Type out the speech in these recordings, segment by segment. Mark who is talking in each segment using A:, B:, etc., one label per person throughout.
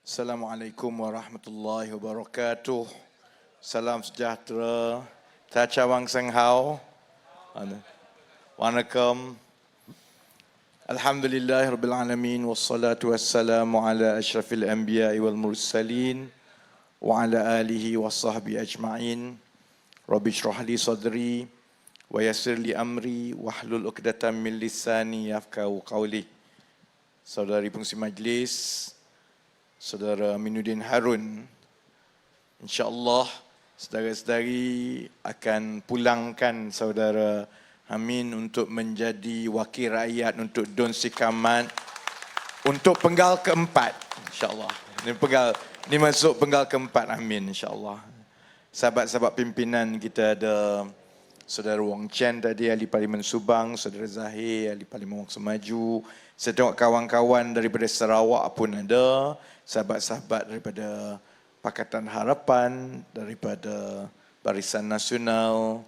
A: Assalamualaikum warahmatullahi wabarakatuh. Salam sejahtera. Tachawang Senghao. Wanakkam. Alhamdulillahirabbil alamin wassalatu wassalamu ala asyrafil anbiya'i wal mursalin wa ala alihi washabbihi ajma'in. Rabbi shrah li sadri wa yassir li amri wahlul 'uqdatam min lisani yafqahu qawli. Saudari pengisi majlis, Saudara Aminuddin Harun, insya-Allah saudara-saudari akan pulangkan saudara Amin untuk menjadi wakil rakyat untuk Dun Sikamat untuk penggal keempat, insya-Allah. Ini masuk penggal keempat Amin, insya-Allah. Sahabat-sahabat pimpinan kita ada Saudara Wong Chen tadi, Ahli Parlimen Subang, Saudara Zahir, Ahli Parlimen Wong Semaju. Saya tengok kawan-kawan daripada Sarawak pun ada, sahabat-sahabat daripada Pakatan Harapan, daripada Barisan Nasional,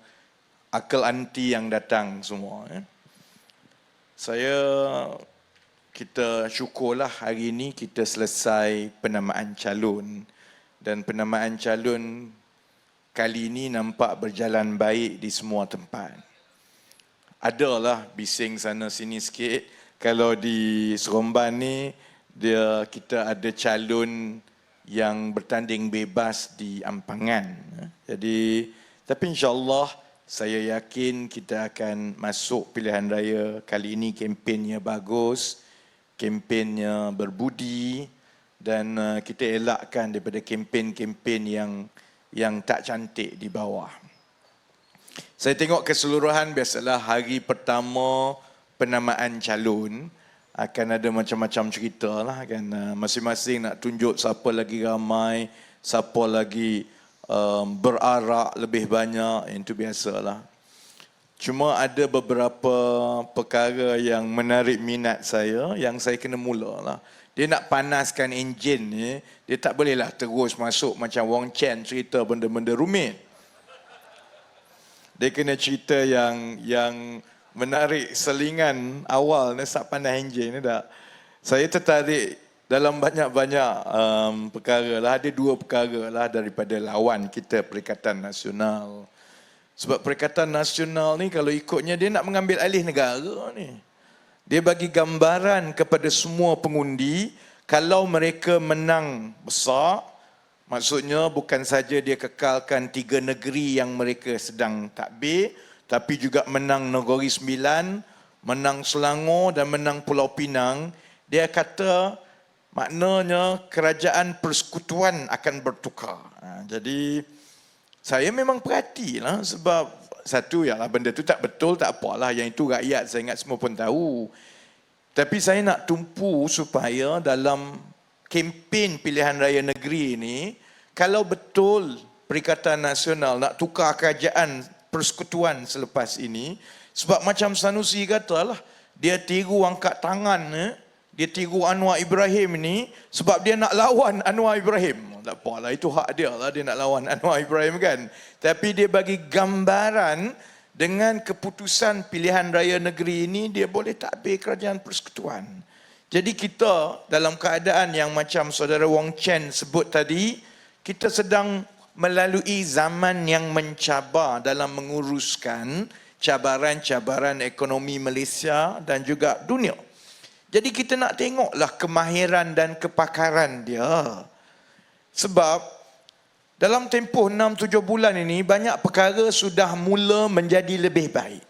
A: Akal Anti yang datang semua. Kita syukurlah hari ini kita selesai penamaan calon, dan penamaan calon kali ini nampak berjalan baik di semua tempat. Adalah bising sana sini sikit. Kalau di Seremban ni, kita ada calon yang bertanding bebas di Ampangan. Jadi, tapi insya-Allah saya yakin kita akan masuk pilihan raya kali ini. Kempennya bagus, kempennya berbudi, dan kita elakkan daripada kempen-kempen yang tak cantik di bawah. Saya tengok keseluruhan, biasalah hari pertama penamaan calon akan ada macam-macam cerita lah kan. Masing-masing nak tunjuk siapa lagi ramai, siapa lagi berarak lebih banyak, itu biasalah. Cuma ada beberapa perkara yang menarik minat saya, yang saya kena mula lah. Dia nak panaskan enjin ni, dia tak bolehlah terus masuk macam Wong Chen cerita benda-benda rumit. Dia kena cerita yang menarik selingan awal ni, sak panas enjin ni dah. Saya tertarik dalam banyak-banyak perkara lah. Ada dua perkara lah daripada lawan kita, Perikatan Nasional. Sebab Perikatan Nasional ni kalau ikutnya dia nak mengambil alih negara ni. Dia bagi gambaran kepada semua pengundi, kalau mereka menang besar, maksudnya bukan saja dia kekalkan 3 negeri yang mereka sedang takbir, tapi juga menang Negeri Sembilan, menang Selangor dan menang Pulau Pinang. Dia kata maknanya kerajaan persekutuan akan bertukar. Jadi saya memang perhatilah, sebab satu ialah benda tu tak betul, tak apalah. Yang itu rakyat, saya ingat semua pun tahu. Tapi saya nak tumpu supaya dalam kempen pilihan raya negeri ini, kalau betul Perikatan Nasional nak tukar kerajaan persekutuan selepas ini, sebab macam Sanusi katalah, dia tiru angkat tangan, dia tiru Anwar Ibrahim ni sebab dia nak lawan Anwar Ibrahim. Tak apalah, itu hak dia lah, dia nak lawan Anwar Ibrahim kan. Tapi dia bagi gambaran dengan keputusan pilihan raya negeri ini, dia boleh takbir kerajaan persekutuan. Jadi kita dalam keadaan yang macam saudara Wong Chen sebut tadi, kita sedang melalui zaman yang mencabar dalam menguruskan cabaran-cabaran ekonomi Malaysia dan juga dunia. Jadi kita nak tengoklah kemahiran dan kepakaran dia. Sebab dalam tempoh 6-7 bulan ini, banyak perkara sudah mula menjadi lebih baik.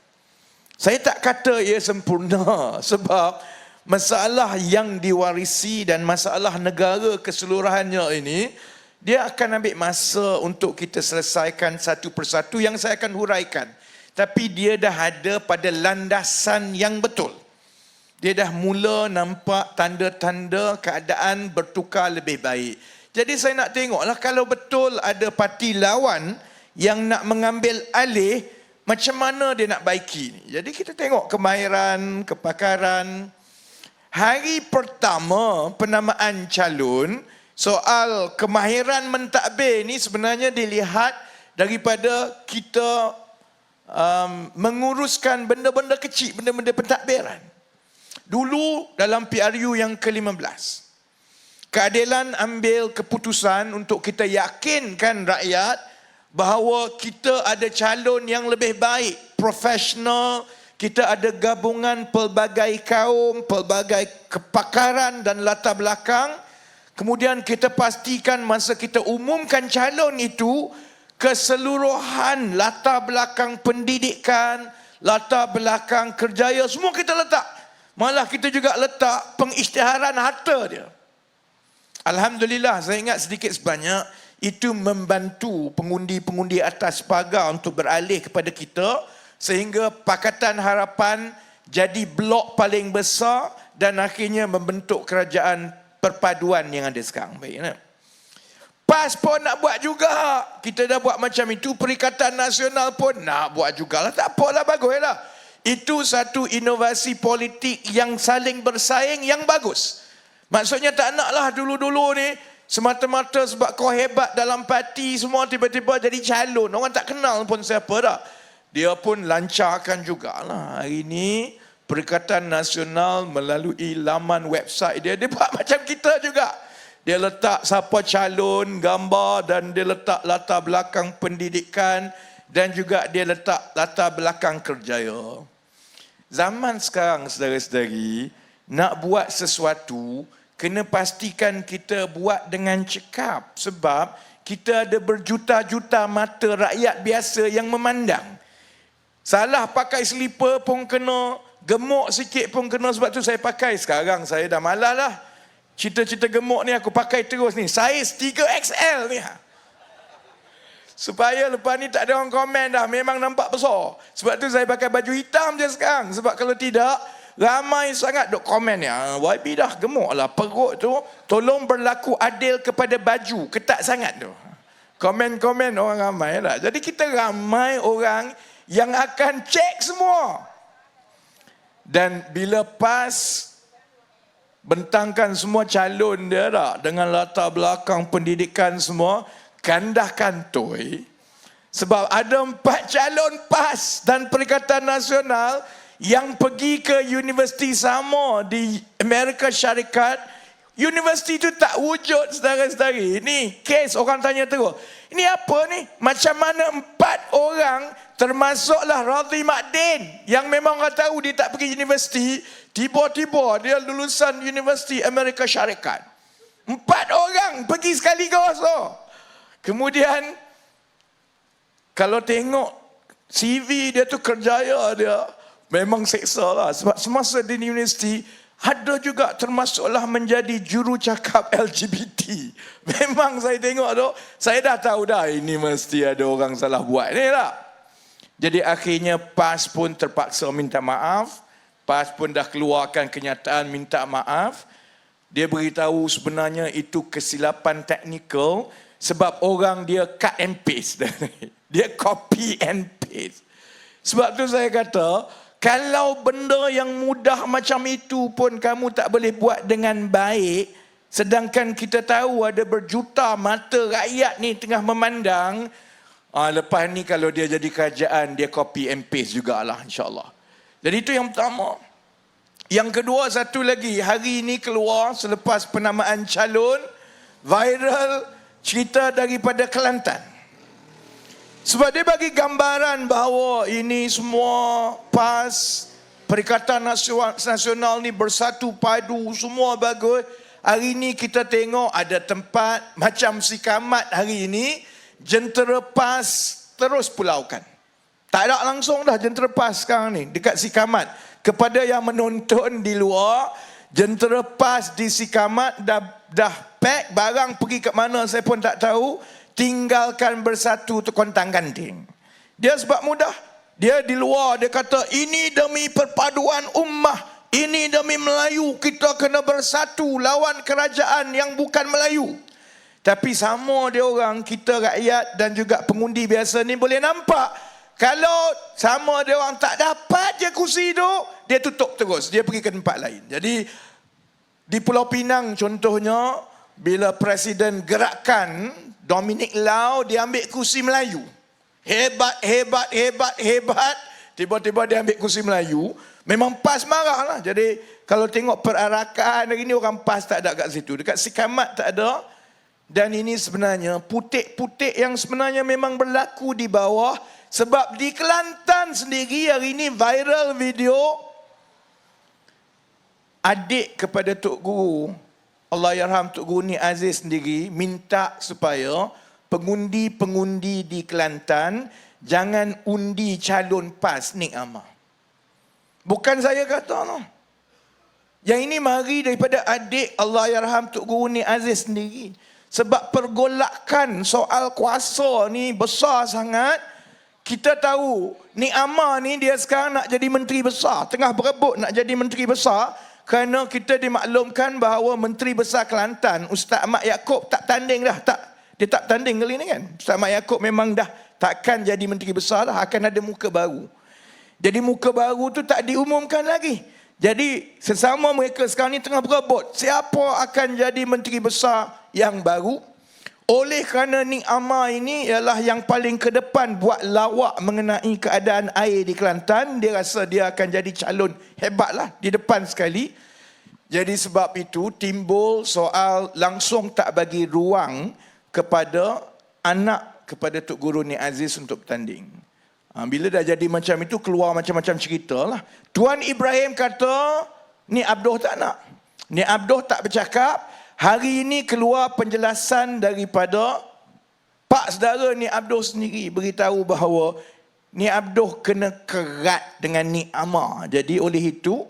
A: Saya tak kata ia sempurna, sebab masalah yang diwarisi dan masalah negara keseluruhannya ini, dia akan ambil masa untuk kita selesaikan satu persatu, yang saya akan huraikan. Tapi dia dah ada pada landasan yang betul. Dia dah mula nampak tanda-tanda keadaan bertukar lebih baik. Jadi saya nak tengoklah, kalau betul ada parti lawan yang nak mengambil alih, macam mana dia nak baiki ni. Jadi kita tengok kemahiran, kepakaran. Hari pertama penamaan calon, soal kemahiran mentadbir ni sebenarnya dilihat daripada kita menguruskan benda-benda kecil, benda-benda pentadbiran. Dulu dalam PRU yang ke-15, Keadilan ambil keputusan untuk kita yakinkan rakyat bahawa kita ada calon yang lebih baik, profesional, kita ada gabungan pelbagai kaum, pelbagai kepakaran dan latar belakang. Kemudian kita pastikan masa kita umumkan calon itu, keseluruhan latar belakang pendidikan, latar belakang kerjaya, semua kita letak. Malah kita juga letak pengisytiharan harta dia. Alhamdulillah, saya ingat sedikit sebanyak itu membantu pengundi-pengundi atas pagar untuk beralih kepada kita, sehingga Pakatan Harapan jadi blok paling besar dan akhirnya membentuk kerajaan perpaduan yang ada sekarang. Baik, tak? PAS pun nak buat juga. Kita dah buat macam itu. Perikatan Nasional pun nak buat jugalah. Tak apalah, baguslah. Itu satu inovasi politik yang saling bersaing yang bagus. Maksudnya tak naklah dulu-dulu ni semata-mata sebab kau hebat dalam parti semua tiba-tiba jadi calon. Orang tak kenal pun siapa dah. Dia pun lancarkan jugalah. Hari ini Perikatan Nasional melalui laman website dia buat macam kita juga. Dia letak siapa calon, gambar, dan dia letak latar belakang pendidikan, dan juga dia letak latar belakang kerjaya. Zaman sekarang, saudara-saudari, nak buat sesuatu, kena pastikan kita buat dengan cekap. Sebab kita ada berjuta-juta mata rakyat biasa yang memandang. Salah pakai selipar pun kena, gemuk sikit pun kena. Sebab tu saya pakai. Sekarang saya dah malas lah. Cita-cita gemuk ni aku pakai terus ni. Saiz 3XL ni. Supaya lepas ni tak ada orang komen dah. Memang nampak besar. Sebab tu saya pakai baju hitam je sekarang. Sebab kalau tidak, ramai sangat duk komen ni. YB dah gemuk lah. Perut tu tolong berlaku adil kepada baju. Ketat sangat tu. Komen-komen orang ramai lah. Jadi kita ramai orang yang akan cek semua. Dan bila PAS bentangkan semua calon dia tak, dengan latar belakang pendidikan semua, kandah kantoi. Sebab ada 4 calon PAS dan Perikatan Nasional yang pergi ke universiti sama di Amerika Syarikat. Universiti itu tak wujud, saudara-saudari. Ini kes orang tanya terus. Ini apa ni? Macam mana 4 orang, termasuklah Radhi Makdin, yang memang orang tahu dia tak pergi universiti, tiba-tiba dia lulusan Universiti Amerika Syarikat. 4 orang pergi sekaligus. Kemudian kalau tengok CV dia tu, kerjaya dia memang seksa lah. Sebab semasa di universiti ada juga termasuklah menjadi jurucakap LGBT. Memang saya tengok tu, saya dah tahu dah ini mesti ada orang salah buat ni lah. Jadi akhirnya PAS pun terpaksa minta maaf. PAS pun dah keluarkan kenyataan minta maaf. Dia beritahu sebenarnya itu kesilapan teknikal sebab orang dia cut and paste. Dia copy and paste. Sebab tu saya kata, kalau benda yang mudah macam itu pun kamu tak boleh buat dengan baik, sedangkan kita tahu ada berjuta mata rakyat ni tengah memandang, lepas ni kalau dia jadi kerajaan, dia copy and paste jugalah, insyaAllah. Jadi itu yang pertama. Yang kedua, satu lagi, hari ini keluar selepas penamaan calon, viral cerita daripada Kelantan. Sebab dia bagi gambaran bahawa ini semua PAS, Perikatan Nasional ni bersatu padu, semua bagus. Hari ini kita tengok ada tempat macam Sikamat hari ini, jentera PAS terus pulaukan. Tak ada langsung dah jentera PAS sekarang ni dekat Sikamat. Kepada yang menonton di luar, jentera PAS di Sikamat dah pack barang pergi ke mana saya pun tak tahu. Tinggalkan bersatu tu kontang ganting. Dia sebab mudah. Dia di luar, dia kata ini demi perpaduan ummah, ini demi Melayu, kita kena bersatu lawan kerajaan yang bukan Melayu. Tapi sama dia orang, kita rakyat dan juga pengundi biasa ni boleh nampak, kalau sama dia orang tak dapat je kursi tu, dia tutup terus, dia pergi ke tempat lain. Jadi di Pulau Pinang contohnya, bila Presiden gerakkan Dominic Lau, dia ambil kursi Melayu. Hebat. Tiba-tiba dia ambil kursi Melayu. Memang PAS marah lah. Jadi Kalau tengok perarakan hari ni orang PAS tak ada kat situ. Dekat Sikamat tak ada. Dan ini sebenarnya putik-putik yang sebenarnya memang berlaku di bawah. Sebab di Kelantan sendiri hari ini viral video adik kepada Tok Guru, Allahyarham Tok Guru Nik Aziz sendiri minta supaya pengundi-pengundi di Kelantan jangan undi calon PAS Nik Amar. Bukan saya kata no. Yang ini mari daripada adik Allahyarham Tok Guru Nik Aziz sendiri. Sebab pergolakan soal kuasa ni besar sangat. Kita tahu Nik Amar ni dia sekarang nak jadi menteri besar. Tengah berebut nak jadi menteri besar. Kerana kita dimaklumkan bahawa Menteri Besar Kelantan, Ustaz Ahmad Yaakob tak tanding dah. Dia tak tanding kali ni kan. Ustaz Ahmad Yaakob memang dah takkan jadi menteri besar dah. Akan ada muka baru. Jadi muka baru tu tak diumumkan lagi. Jadi sesama mereka sekarang ni tengah berebut. Siapa akan jadi menteri besar yang baru? Oleh kerana Nik Amar ini ialah yang paling ke depan buat lawak mengenai keadaan air di Kelantan. Dia rasa dia akan jadi calon hebatlah di depan sekali. Jadi sebab itu timbul soal langsung tak bagi ruang kepada anak kepada Tok Guru Nik Aziz untuk bertanding. Bila dah jadi macam itu, keluar macam-macam cerita lah. Tuan Ibrahim kata, Nik Abdoh tak nak. Nik Abdoh tak bercakap. Hari ini keluar penjelasan daripada Pak Saudara Nik Abdoh sendiri. Beritahu bahawa Nik Abdoh kena kerat dengan Nik Amar. Jadi oleh itu,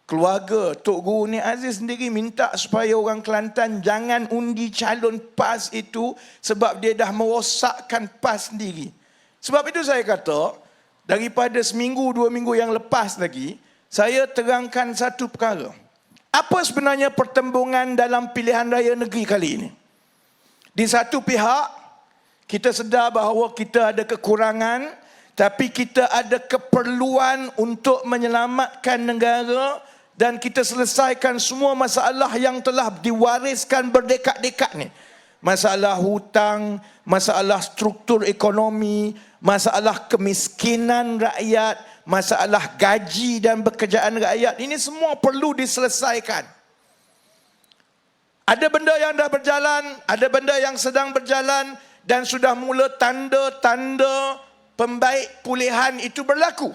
A: keluarga Tok Guru Nik Aziz sendiri minta supaya orang Kelantan jangan undi calon PAS itu sebab dia dah merosakkan PAS sendiri. Sebab itu saya kata, daripada seminggu, 2 minggu yang lepas lagi, saya terangkan satu perkara. Apa sebenarnya pertembungan dalam pilihan raya negeri kali ini? Di satu pihak, kita sedar bahawa kita ada kekurangan, tapi kita ada keperluan untuk menyelamatkan negara dan kita selesaikan semua masalah yang telah diwariskan berdekad-dekad ni. Masalah hutang, masalah struktur ekonomi, masalah kemiskinan rakyat, masalah gaji dan pekerjaan rakyat. Ini semua perlu diselesaikan. Ada benda yang dah berjalan, ada benda yang sedang berjalan dan sudah mula tanda-tanda pembaik pulihan itu berlaku.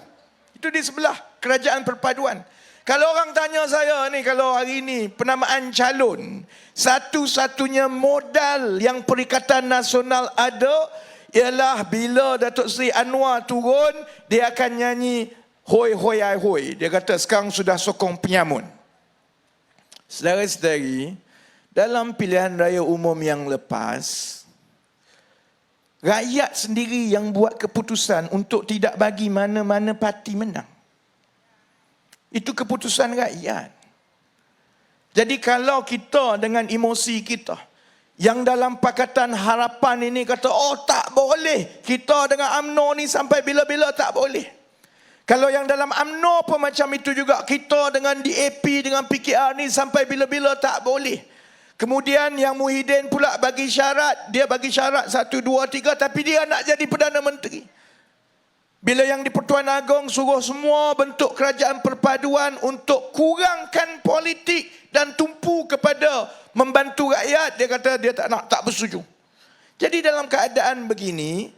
A: Itu di sebelah Kerajaan Perpaduan. Kalau orang tanya saya ni, kalau hari ni penamaan calon, satu-satunya modal yang Perikatan Nasional ada ialah bila Datuk Seri Anwar turun, dia akan nyanyi hoi hoi ai hoi. Dia kata sekarang sudah sokong penyamun. Saudara-saudari, dalam pilihan raya umum yang lepas, rakyat sendiri yang buat keputusan untuk tidak bagi mana-mana parti menang. Itu keputusan rakyat. Jadi kalau kita dengan emosi kita, yang dalam Pakatan Harapan ini kata, oh tak boleh, kita dengan UMNO ni sampai bila-bila tak boleh. Kalau yang dalam UMNO pun macam itu juga, kita dengan DAP, dengan PKR ni sampai bila-bila tak boleh. Kemudian yang Muhyiddin pula bagi syarat, dia bagi syarat 1, 2, 3, tapi dia nak jadi Perdana Menteri. Bila yang di Pertuan Agong suruh semua bentuk kerajaan perpaduan untuk kurangkan politik dan tumpu kepada membantu rakyat, dia kata dia tak nak, tak bersetuju. Jadi dalam keadaan begini,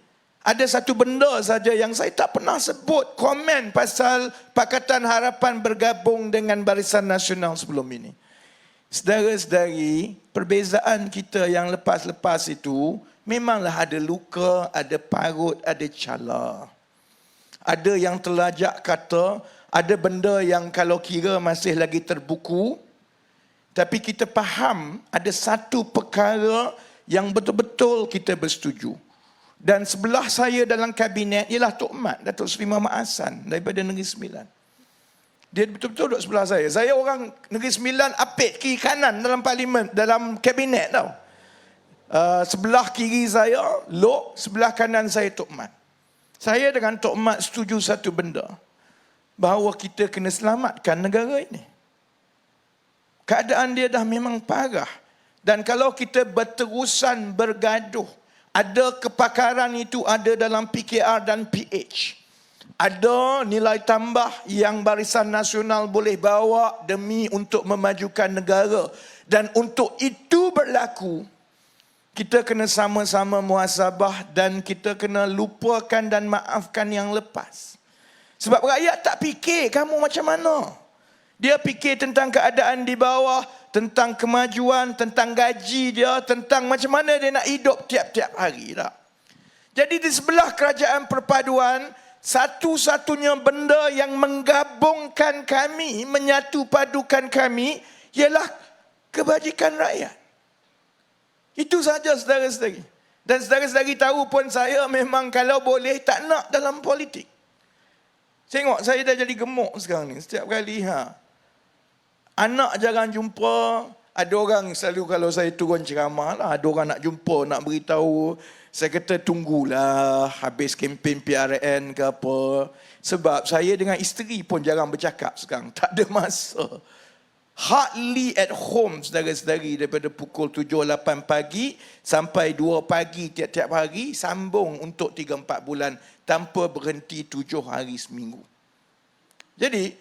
A: ada satu benda saja yang saya tak pernah sebut, komen pasal Pakatan Harapan bergabung dengan Barisan Nasional sebelum ini. Saudara-saudari, perbezaan kita yang lepas-lepas itu memanglah ada luka, ada parut, ada cala. Ada yang terlajak kata, ada benda yang kalau kira masih lagi terbuku, tapi kita faham ada satu perkara yang betul-betul kita bersetuju. Dan sebelah saya dalam kabinet ialah Tok Mat, Datuk Seri Muhammad Hassan daripada Negeri Sembilan. Dia betul-betul duduk sebelah saya. Saya orang Negeri Sembilan apit kiri kanan dalam parlimen, dalam kabinet tau. Sebelah kiri saya Lok, sebelah kanan saya Tok Mat. Saya dengan Tok Mat setuju satu benda, bahawa kita kena selamatkan negara ini. Keadaan dia dah memang parah. Dan kalau kita berterusan bergaduh, ada kepakaran itu ada dalam PKR dan PH. ada nilai tambah yang Barisan Nasional boleh bawa demi untuk memajukan negara. Dan untuk itu berlaku, kita kena sama-sama muhasabah dan kita kena lupakan dan maafkan yang lepas. Sebab rakyat tak fikir kamu macam mana. Dia fikir tentang keadaan di bawah, tentang kemajuan, tentang gaji dia, tentang macam mana dia nak hidup tiap-tiap hari. Tak? Jadi di sebelah kerajaan perpaduan, satu-satunya benda yang menggabungkan kami, menyatu padukan kami, ialah kebajikan rakyat. Itu saja saudara-saudari. Dan saudara-saudari tahu pun saya memang kalau boleh tak nak dalam politik. Tengok saya dah jadi gemuk sekarang ni. Setiap kali anak jarang jumpa. Ada orang selalu kalau saya turun ceramah lah, ada orang nak jumpa, nak beritahu. Saya kata tunggulah habis kempen PRN ke apa. Sebab saya dengan isteri pun jarang bercakap sekarang. Tak ada masa. Hardly at home saudara-saudari daripada pukul 7-8 pagi sampai 2 pagi tiap-tiap hari. Sambung untuk 3-4 bulan tanpa berhenti 7 hari seminggu. Jadi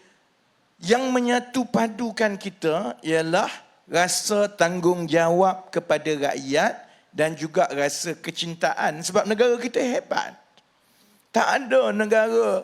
A: yang menyatu padukan kita ialah rasa tanggungjawab kepada rakyat dan juga rasa kecintaan sebab negara kita hebat. Tak ada negara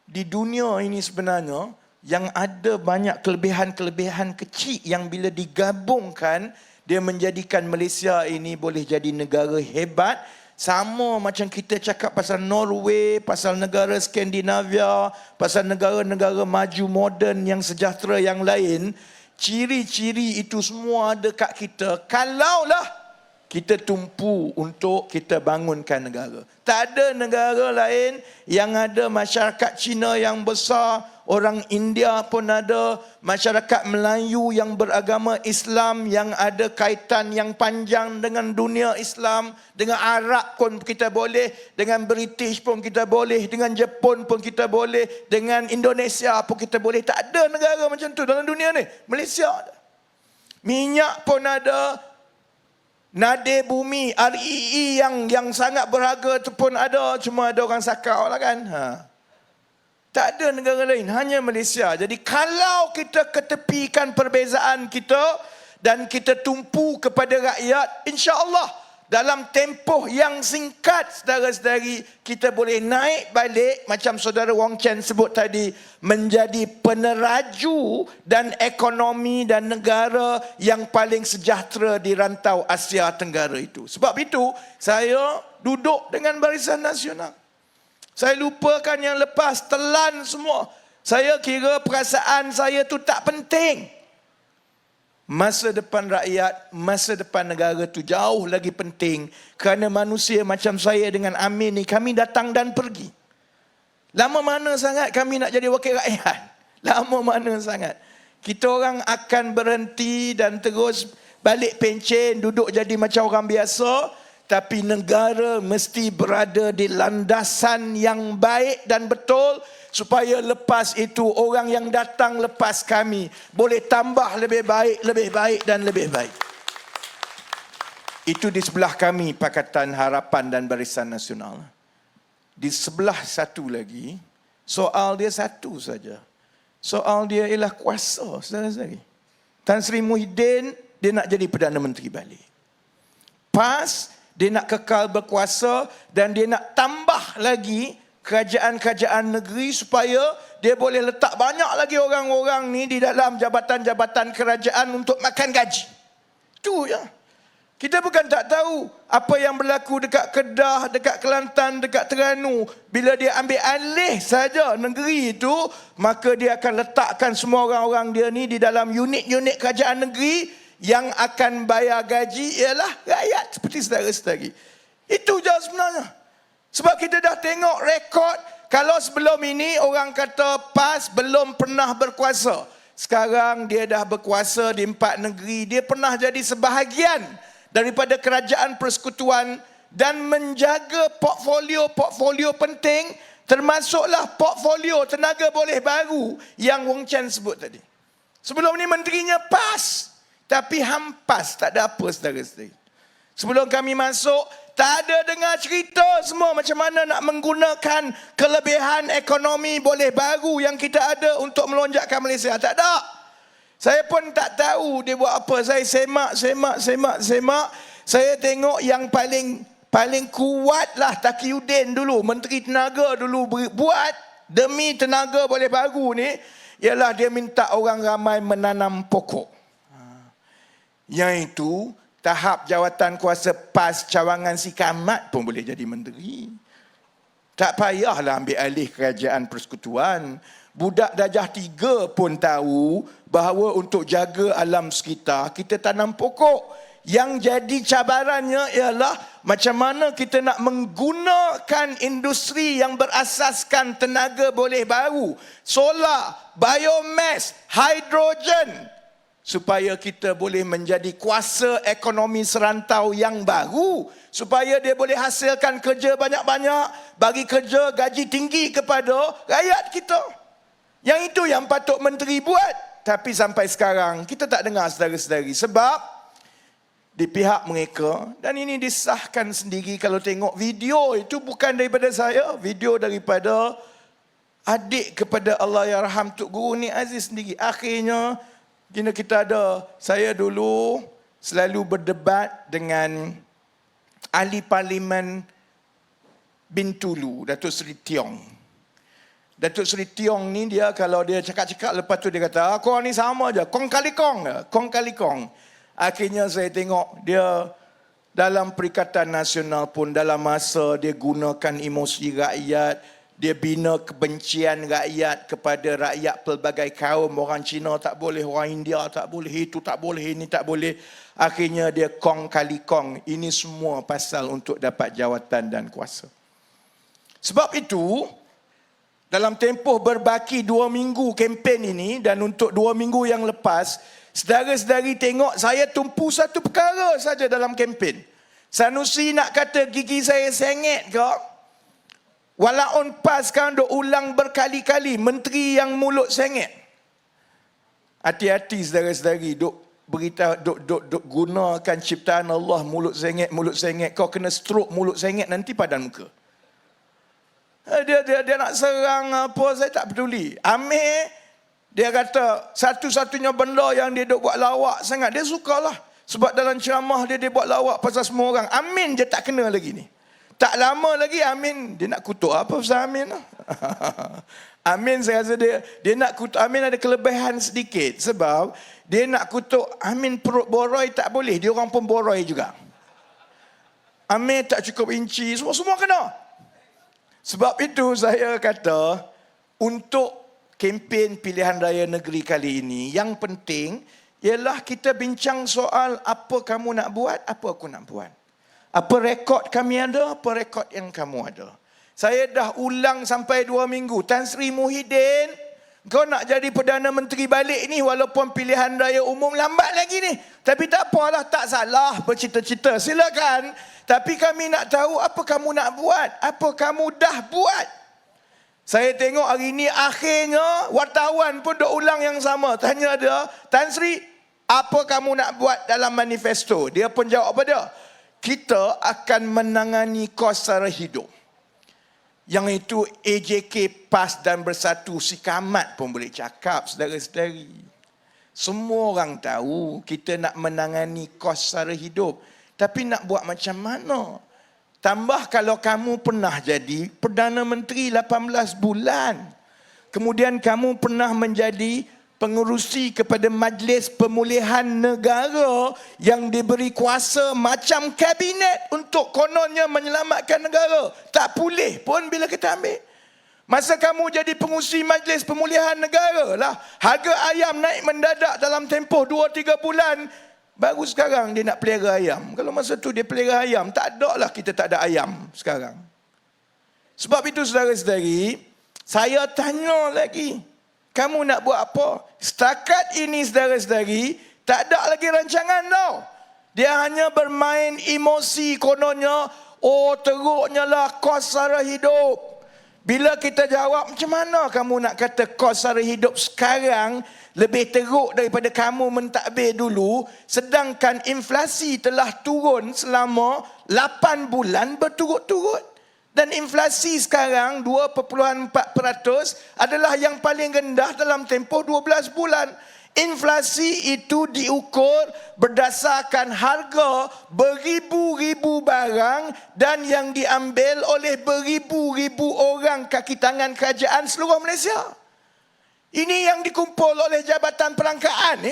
A: di dunia ini sebenarnya yang ada banyak kelebihan-kelebihan kecil yang bila digabungkan dia menjadikan Malaysia ini boleh jadi negara hebat. Sama macam kita cakap pasal Norway, pasal negara Skandinavia, pasal negara-negara maju moden yang sejahtera yang lain. Ciri-ciri itu semua ada kat kita. Kalaulah kita tumpu untuk kita bangunkan negara. Tak ada negara lain yang ada masyarakat Cina yang besar, orang India pun ada, masyarakat Melayu yang beragama Islam, yang ada kaitan yang panjang dengan dunia Islam, dengan Arab pun kita boleh, dengan British pun kita boleh, dengan Jepun pun kita boleh, dengan Indonesia pun kita boleh. Tak ada negara macam tu dalam dunia ni. Malaysia ada. Minyak pun ada. Nadir bumi, REE yang sangat berharga tu pun ada. Cuma ada orang sakau lah kan. Tak ada negara lain, hanya Malaysia. Jadi kalau kita ketepikan perbezaan kita dan kita tumpu kepada rakyat, insya-Allah dalam tempoh yang singkat saudara-saudari kita boleh naik balik macam saudara Wong Chen sebut tadi menjadi peneraju dan ekonomi dan negara yang paling sejahtera di rantau Asia Tenggara itu. Sebab itu saya duduk dengan Barisan Nasional. Saya lupakan yang lepas, telan semua. Saya kira perasaan saya tu tak penting. Masa depan rakyat, masa depan negara tu jauh lagi penting. Kerana manusia macam saya dengan Amin ni, kami datang dan pergi. Lama mana sangat kami nak jadi wakil rakyat? Lama mana sangat? Kita orang akan berhenti dan terus balik pencen, duduk jadi macam orang biasa. Tapi negara mesti berada di landasan yang baik dan betul supaya lepas itu orang yang datang lepas kami boleh tambah lebih baik dan lebih baik. Itu di sebelah kami Pakatan Harapan dan Barisan Nasional. Di sebelah satu lagi, soal dia satu saja. Soal dia ialah kuasa, saudara-saudari. Tan Sri Muhyiddin, dia nak jadi Perdana Menteri balik. PAS, dia nak kekal berkuasa dan dia nak tambah lagi kerajaan-kerajaan negeri supaya dia boleh letak banyak lagi orang-orang ni di dalam jabatan-jabatan kerajaan untuk makan gaji. Itu ya. Kita bukan tak tahu apa yang berlaku dekat Kedah, dekat Kelantan, dekat Terengganu. Bila dia ambil alih saja negeri itu, maka dia akan letakkan semua orang-orang dia ni di dalam unit-unit kerajaan negeri. Yang akan bayar gaji ialah rakyat seperti saudara-saudari. Itu je sebenarnya. Sebab kita dah tengok rekod. Kalau sebelum ini orang kata PAS belum pernah berkuasa. Sekarang dia dah berkuasa di 4 negeri. Dia pernah jadi sebahagian daripada kerajaan persekutuan dan menjaga portfolio penting, termasuklah portfolio tenaga boleh baru yang Wong Chen sebut tadi. Sebelum ni menterinya PAS, tapi hampas, tak ada apa saudara-saudari. Sebelum kami masuk, tak ada dengar cerita semua macam mana nak menggunakan kelebihan ekonomi boleh baru yang kita ada untuk melonjakkan Malaysia. Tak ada. Saya pun tak tahu dia buat apa. Saya semak. Saya tengok yang paling kuat lah Taqiyuddin dulu, Menteri Tenaga dulu buat demi tenaga boleh baru ni, ialah dia minta orang ramai menanam pokok. Yang itu tahap jawatan kuasa PAS cawangan si Kamat pun boleh jadi menteri. Tak payahlah ambil alih kerajaan persekutuan. Budak darjah 3 pun tahu bahawa untuk jaga alam sekitar, kita tanam pokok. Yang jadi cabarannya ialah macam mana kita nak menggunakan industri yang berasaskan tenaga boleh baru. Solar, biomass, hidrogen. Supaya kita boleh menjadi kuasa ekonomi serantau yang baru. Supaya dia boleh hasilkan kerja banyak-banyak, bagi kerja gaji tinggi kepada rakyat kita. Yang itu yang patut menteri buat. Tapi sampai sekarang kita tak dengar saudara-saudari. Sebab di pihak mereka, dan ini disahkan sendiri kalau tengok video itu bukan daripada saya, video daripada adik kepada Allahyarham Tok Guru Nik Aziz sendiri. Akhirnya kita ada, saya dulu selalu berdebat dengan ahli parlimen Bintulu, Datuk Seri Tiong. Datuk Seri Tiong ni dia kalau dia cakap-cakap, lepas tu dia kata, kau ni sama je, kong kali kong. Akhirnya saya tengok dia dalam Perikatan Nasional pun dalam masa dia gunakan emosi rakyat, dia bina kebencian rakyat kepada rakyat pelbagai kaum. Orang Cina tak boleh, orang India tak boleh, itu tak boleh, ini tak boleh. Akhirnya dia kong kali kong. Ini semua pasal untuk dapat jawatan dan kuasa. Sebab itu, dalam tempoh berbaki 2 minggu kempen ini dan untuk 2 minggu yang lepas, saudara-saudari tengok saya tumpu satu perkara saja dalam kempen. Sanusi nak kata gigi saya sengit ke? Walaupun PAS sekarang duk ulang berkali-kali, menteri yang mulut sengit. Hati-hati saudara-saudari, duk gunakan ciptaan Allah mulut sengit. Kau kena stroke mulut sengit nanti padan muka. Dia nak serang apa, saya tak peduli. Amir, dia kata satu-satunya benda yang dia duk buat lawak sangat, dia sukalah. Sebab dalam ceramah dia buat lawak pasal semua orang. Amin je tak kena lagi ni. Tak lama lagi Amin, dia nak kutuk apa pasal Amin lah. Amin saya rasa dia nak kutuk. Amin ada kelebihan sedikit. Sebab dia nak kutuk Amin perut boroi tak boleh. Dia orang pun boroi juga. Amin tak cukup inci, semua kena. Sebab itu saya kata, untuk kempen pilihan raya negeri kali ini, yang penting ialah kita bincang soal apa kamu nak buat, apa aku nak buat. Apa rekod kami ada, apa rekod yang kamu ada. Saya dah ulang sampai 2 minggu. Tan Sri Muhyiddin, kau nak jadi Perdana Menteri balik ni walaupun pilihan raya umum lambat lagi ni. Tapi tak apalah, tak salah bercita-cita. Silakan. Tapi kami nak tahu apa kamu nak buat. Apa kamu dah buat. Saya tengok hari ni akhirnya wartawan pun dah ulang yang sama. Tanya dia, Tan Sri, apa kamu nak buat dalam manifesto? Dia pun jawab apa dia? Kita akan menangani kos sara hidup. Yang itu AJK, PAS dan Bersatu, si Kamat pun boleh cakap, saudara-saudari. Semua orang tahu kita nak menangani kos sara hidup. Tapi nak buat macam mana? Tambah kalau kamu pernah jadi Perdana Menteri 18 bulan. Kemudian kamu pernah menjadi pengurusi kepada Majlis Pemulihan Negara yang diberi kuasa macam kabinet untuk kononnya menyelamatkan negara. Tak pulih pun bila kita ambil. Masa kamu jadi pengurusi Majlis Pemulihan Negara lah, harga ayam naik mendadak dalam tempoh 2-3 bulan. Baru sekarang dia nak pelihara ayam. Kalau masa tu dia pelihara ayam, tak ada lah kita tak ada ayam sekarang. Sebab itu saudara-saudari, saya tanya lagi, kamu nak buat apa? Setakat ini saudara-saudari, tak ada lagi rancangan tau. Dia hanya bermain emosi kononnya, oh teruknya lah kos sara hidup. Bila kita jawab, macam mana kamu nak kata kos sara hidup sekarang lebih teruk daripada kamu mentadbir dulu, sedangkan inflasi telah turun selama 8 bulan berturut-turut. Dan inflasi sekarang 2.4% adalah yang paling rendah dalam tempoh 12 bulan. Inflasi itu diukur berdasarkan harga beribu-ribu barang dan yang diambil oleh beribu-ribu orang kaki tangan kerajaan seluruh Malaysia. Ini yang dikumpul oleh Jabatan Perangkaan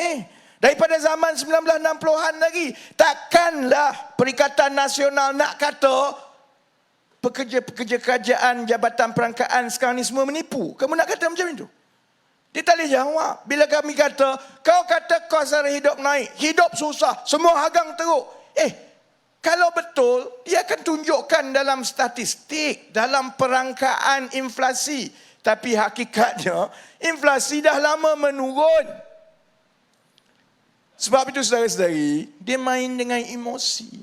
A: daripada zaman 1960-an lagi. Takkanlah Perikatan Nasional nak kata pekerja-pekerja kerajaan Jabatan Perangkaan sekarang ni semua menipu? Kamu nak kata macam itu? Dia tak boleh jawab. Bila kami kata, kau kata kos sara hidup naik, hidup susah, semua harga teruk. Kalau betul, dia akan tunjukkan dalam statistik, dalam perangkaan inflasi. Tapi hakikatnya, inflasi dah lama menurun. Sebab itu saudara-saudari, dia main dengan emosi.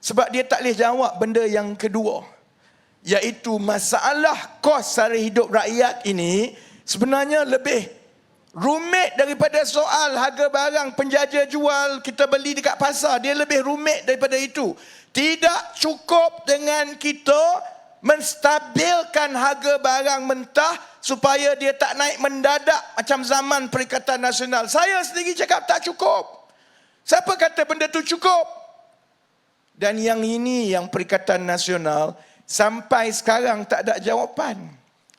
A: Sebab dia tak boleh jawab benda yang kedua, iaitu masalah kos sara hidup rakyat ini sebenarnya lebih rumit daripada soal harga barang penjaja jual kita beli dekat pasar. Dia lebih rumit daripada itu. Tidak cukup dengan kita menstabilkan harga barang mentah supaya dia tak naik mendadak macam zaman Perikatan Nasional. Saya sendiri cakap tak cukup. Siapa kata benda tu cukup? Dan yang ini yang Perikatan Nasional sampai sekarang tak ada jawapan.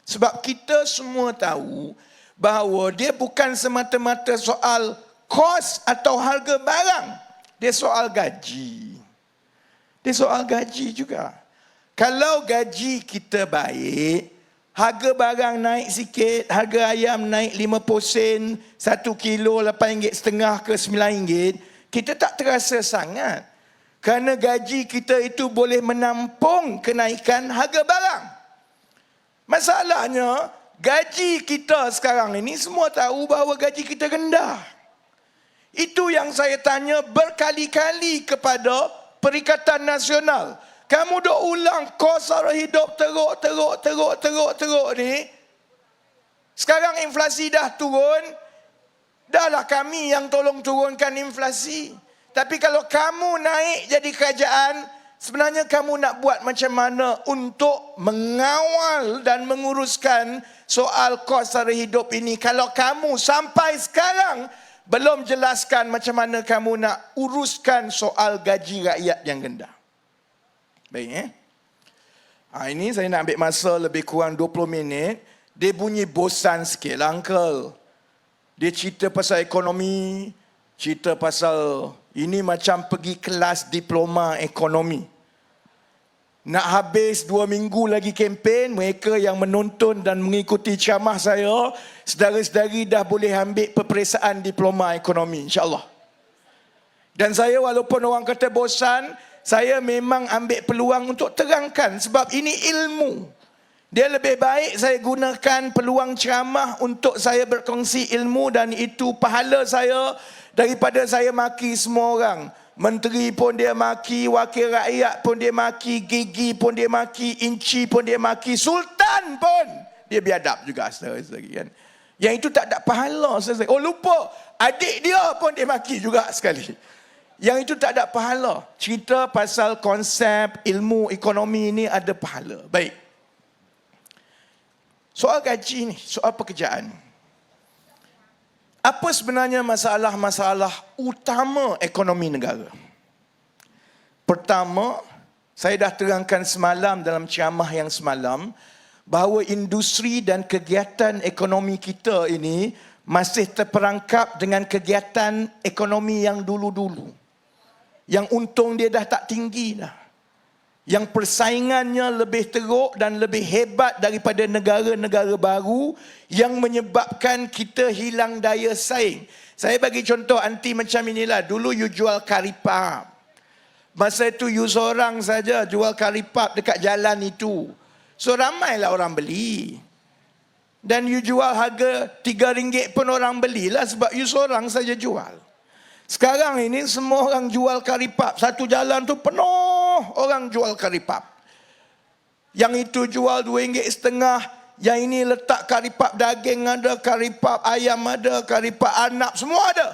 A: Sebab kita semua tahu bahawa dia bukan semata-mata soal kos atau harga barang. Dia soal gaji. Dia soal gaji juga. Kalau gaji kita baik, harga barang naik sikit, harga ayam naik 50 sen, 1 kilo RM8.5 ke RM9, kita tak terasa sangat. Kerana gaji kita itu boleh menampung kenaikan harga barang. Masalahnya, gaji kita sekarang ini semua tahu bahawa gaji kita rendah. Itu yang saya tanya berkali-kali kepada Perikatan Nasional. Kamu dah ulang kos sara hidup teruk ni. Sekarang inflasi dah turun. Dahlah kami yang tolong turunkan inflasi. Tapi kalau kamu naik jadi kerajaan, sebenarnya kamu nak buat macam mana untuk mengawal dan menguruskan soal kos sara hidup ini? Kalau kamu sampai sekarang belum jelaskan macam mana kamu nak uruskan soal gaji rakyat yang rendah. Baik, ini saya nak ambil masa lebih kurang 20 minit. Dia bunyi bosan sikit lah, Uncle. Dia cerita pasal ekonomi, cerita pasal ini macam pergi kelas diploma ekonomi. Nak habis 2 minggu lagi kempen, mereka yang menonton dan mengikuti ceramah saya, saudara-saudari dah boleh ambil peperiksaan diploma ekonomi, insyaAllah. Dan saya walaupun orang kata bosan, saya memang ambil peluang untuk terangkan sebab ini ilmu. Dia lebih baik saya gunakan peluang ceramah untuk saya berkongsi ilmu dan itu pahala saya daripada saya maki semua orang. Menteri pun dia maki, wakil rakyat pun dia maki, gigi pun dia maki, inci pun dia maki, sultan pun dia biadab juga saudara-saudari kan. Yang itu tak ada pahala saudara. Oh lupa, adik dia pun dia maki juga sekali. Yang itu tak ada pahala. Cerita pasal konsep ilmu ekonomi ini ada pahala. Baik. Soal gaji ni, soal pekerjaan. Apa sebenarnya masalah-masalah utama ekonomi negara? Pertama, saya dah terangkan semalam dalam ceramah yang semalam, bahawa industri dan kegiatan ekonomi kita ini masih terperangkap dengan kegiatan ekonomi yang dulu-dulu. Yang untung dia dah tak tinggi dah. Yang persaingannya lebih teruk dan lebih hebat daripada negara-negara baru yang menyebabkan kita hilang daya saing. Saya bagi contoh anti macam inilah. Dulu you jual karipap. Masa itu you seorang saja jual karipap dekat jalan itu. So ramailah orang beli. Dan you jual harga RM3 pun orang belilah sebab you seorang saja jual. Sekarang ini semua orang jual karipap. Satu jalan tu penuh orang jual karipap. Yang itu jual RM2.5, yang ini letak karipap daging ada, karipap ayam ada, karipap anak, semua ada.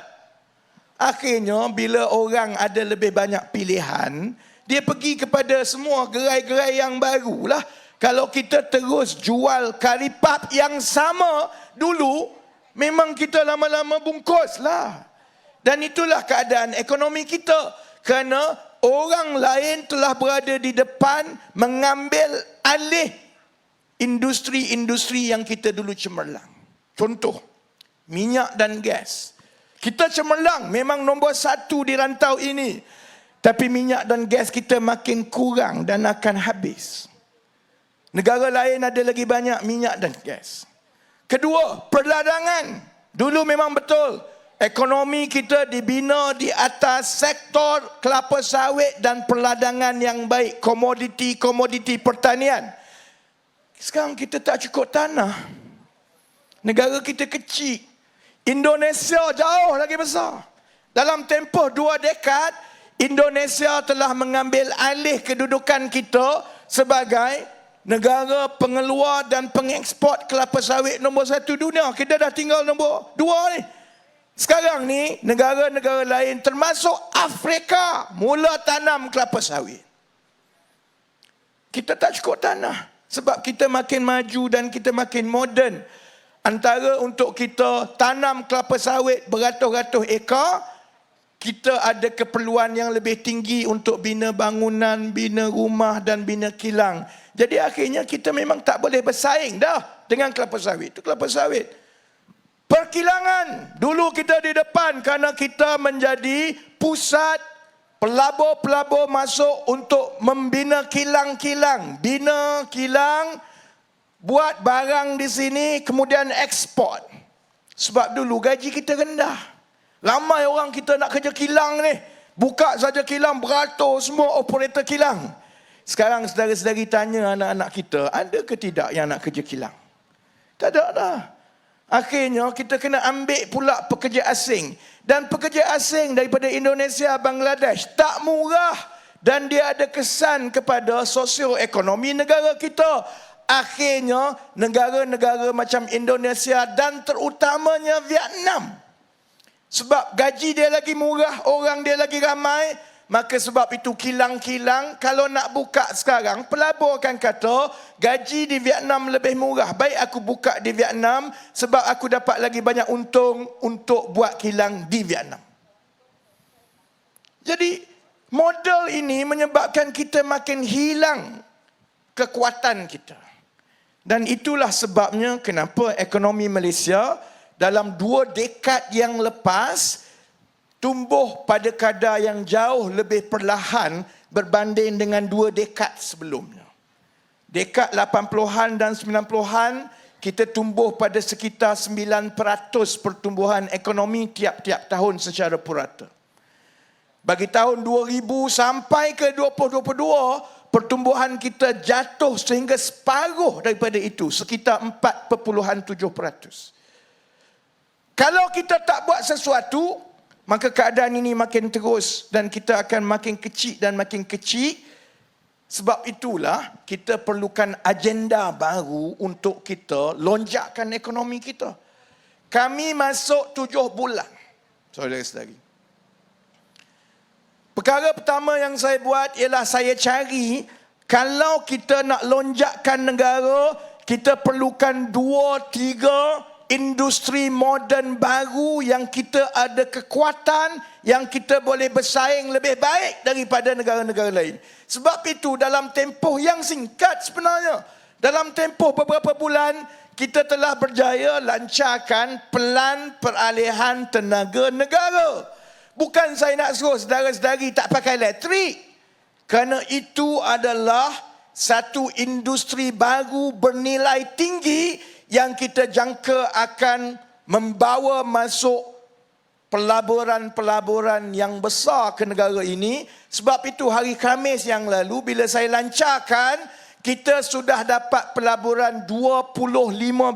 A: Akhirnya bila orang ada lebih banyak pilihan, dia pergi kepada semua gerai-gerai yang baru lah. Kalau kita terus jual karipap yang sama dulu, memang kita lama-lama bungkus lah. Dan itulah keadaan ekonomi kita. Kerana orang lain telah berada di depan mengambil alih industri-industri yang kita dulu cemerlang. Contoh, minyak dan gas. Kita cemerlang, memang nombor 1 di rantau ini. Tapi minyak dan gas kita makin kurang dan akan habis. Negara lain ada lagi banyak minyak dan gas. Kedua, perdagangan. Dulu memang betul, ekonomi kita dibina di atas sektor kelapa sawit dan perdagangan yang baik. Komoditi pertanian. Sekarang kita tak cukup tanah. Negara kita kecil. Indonesia jauh lagi besar. Dalam tempoh 2 dekad, Indonesia telah mengambil alih kedudukan kita sebagai negara pengeluar dan pengeksport kelapa sawit nombor 1 dunia. Kita dah tinggal nombor 2 ni. Sekarang ni, negara-negara lain termasuk Afrika mula tanam kelapa sawit. Kita tak cukup tanah. Sebab kita makin maju dan kita makin moden. Antara untuk kita tanam kelapa sawit beratus-ratus ekar, kita ada keperluan yang lebih tinggi untuk bina bangunan, bina rumah dan bina kilang. Jadi akhirnya kita memang tak boleh bersaing dah dengan kelapa sawit. Itu kelapa sawit. Perkilangan. Dulu kita di depan kerana kita menjadi pusat pelabur-pelabur masuk untuk membina kilang-kilang. Bina kilang, buat barang di sini, kemudian ekspor. Sebab dulu gaji kita rendah. Ramai orang kita nak kerja kilang ni. Buka saja kilang, beratus semua operator kilang. Sekarang saudara-saudari tanya anak-anak kita, ada ke tidak yang nak kerja kilang? Tak ada dah. Akhirnya kita kena ambil pula pekerja asing. Dan pekerja asing daripada Indonesia, Bangladesh tak murah. Dan dia ada kesan kepada sosioekonomi negara kita. Akhirnya negara-negara macam Indonesia dan terutamanya Vietnam, sebab gaji dia lagi murah, orang dia lagi ramai, maka sebab itu kilang-kilang kalau nak buka sekarang, pelabur akan kata gaji di Vietnam lebih murah, baik aku buka di Vietnam sebab aku dapat lagi banyak untung untuk buat kilang di Vietnam. Jadi model ini menyebabkan kita makin hilang kekuatan kita. Dan itulah sebabnya kenapa ekonomi Malaysia dalam 2 dekad yang lepas tumbuh pada kadar yang jauh lebih perlahan berbanding dengan 2 dekad sebelumnya. Dekad 80-an dan 90-an kita tumbuh pada sekitar 9% pertumbuhan ekonomi tiap-tiap tahun secara purata. Bagi tahun 2000 sampai ke 2022, pertumbuhan kita jatuh sehingga separuh daripada itu, sekitar 4.7%. Kalau kita tak buat sesuatu, maka keadaan ini makin terus dan kita akan makin kecil dan makin kecil. Sebab itulah kita perlukan agenda baru untuk kita lonjakkan ekonomi kita. Kami masuk 7 bulan. Saudara-saudari. Perkara pertama yang saya buat ialah saya cari, kalau kita nak lonjakkan negara, kita perlukan 2-3 industri moden baru yang kita ada kekuatan, yang kita boleh bersaing lebih baik daripada negara-negara lain. Sebab itu dalam tempoh yang singkat sebenarnya, dalam tempoh beberapa bulan, kita telah berjaya lancarkan pelan peralihan tenaga negara. Bukan saya nak suruh saudara-saudari tak pakai elektrik. Kerana itu adalah satu industri baru bernilai tinggi yang kita jangka akan membawa masuk pelaburan-pelaburan yang besar ke negara ini. Sebab itu hari Khamis yang lalu bila saya lancarkan, kita sudah dapat pelaburan 25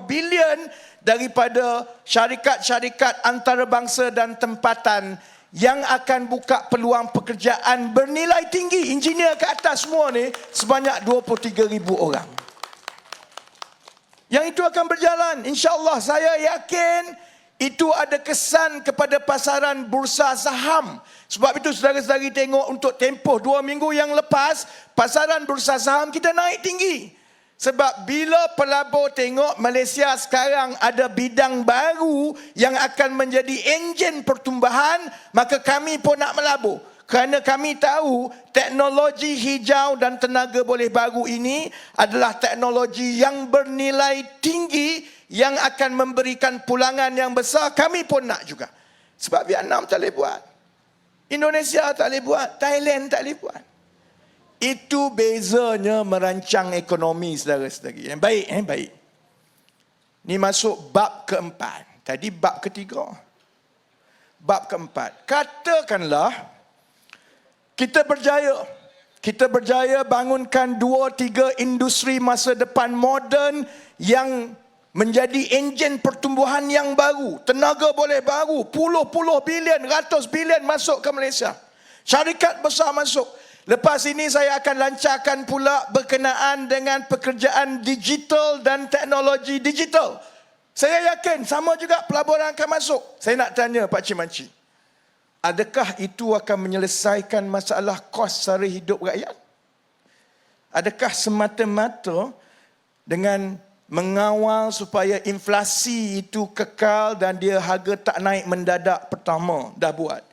A: bilion daripada syarikat-syarikat antarabangsa dan tempatan
B: yang akan buka peluang pekerjaan bernilai tinggi. Engineer ke atas semua ni sebanyak 23,000 orang. Yang itu akan berjalan. InsyaAllah saya yakin itu ada kesan kepada pasaran bursa saham. Sebab itu saudara-saudari tengok untuk tempoh 2 minggu yang lepas, pasaran bursa saham kita naik tinggi. Sebab bila pelabur tengok Malaysia sekarang ada bidang baru yang akan menjadi enjin pertumbuhan, maka kami pun nak melabur. Kerana kami tahu teknologi hijau dan tenaga boleh baru ini adalah teknologi yang bernilai tinggi yang akan memberikan pulangan yang besar. Kami pun nak juga. Sebab Vietnam tak boleh buat. Indonesia tak boleh buat. Thailand tak boleh buat. Itu bezanya merancang ekonomi, saudara-saudari. Baik, baik. Ni masuk bab keempat. Tadi bab ketiga. Bab keempat. Katakanlah kita berjaya. Kita berjaya bangunkan 2-3 industri masa depan moden yang menjadi enjin pertumbuhan yang baru. Tenaga boleh baru. Puluh-puluh bilion, ratus bilion masuk ke Malaysia. Syarikat besar masuk. Lepas ini saya akan lancarkan pula berkenaan dengan pekerjaan digital dan teknologi digital. Saya yakin sama juga pelaburan akan masuk. Saya nak tanya Pak Cik Makcik, adakah itu akan menyelesaikan masalah kos sara hidup rakyat? Adakah semata-mata dengan mengawal supaya inflasi itu kekal dan dia harga tak naik mendadak? Pertama, dah buat.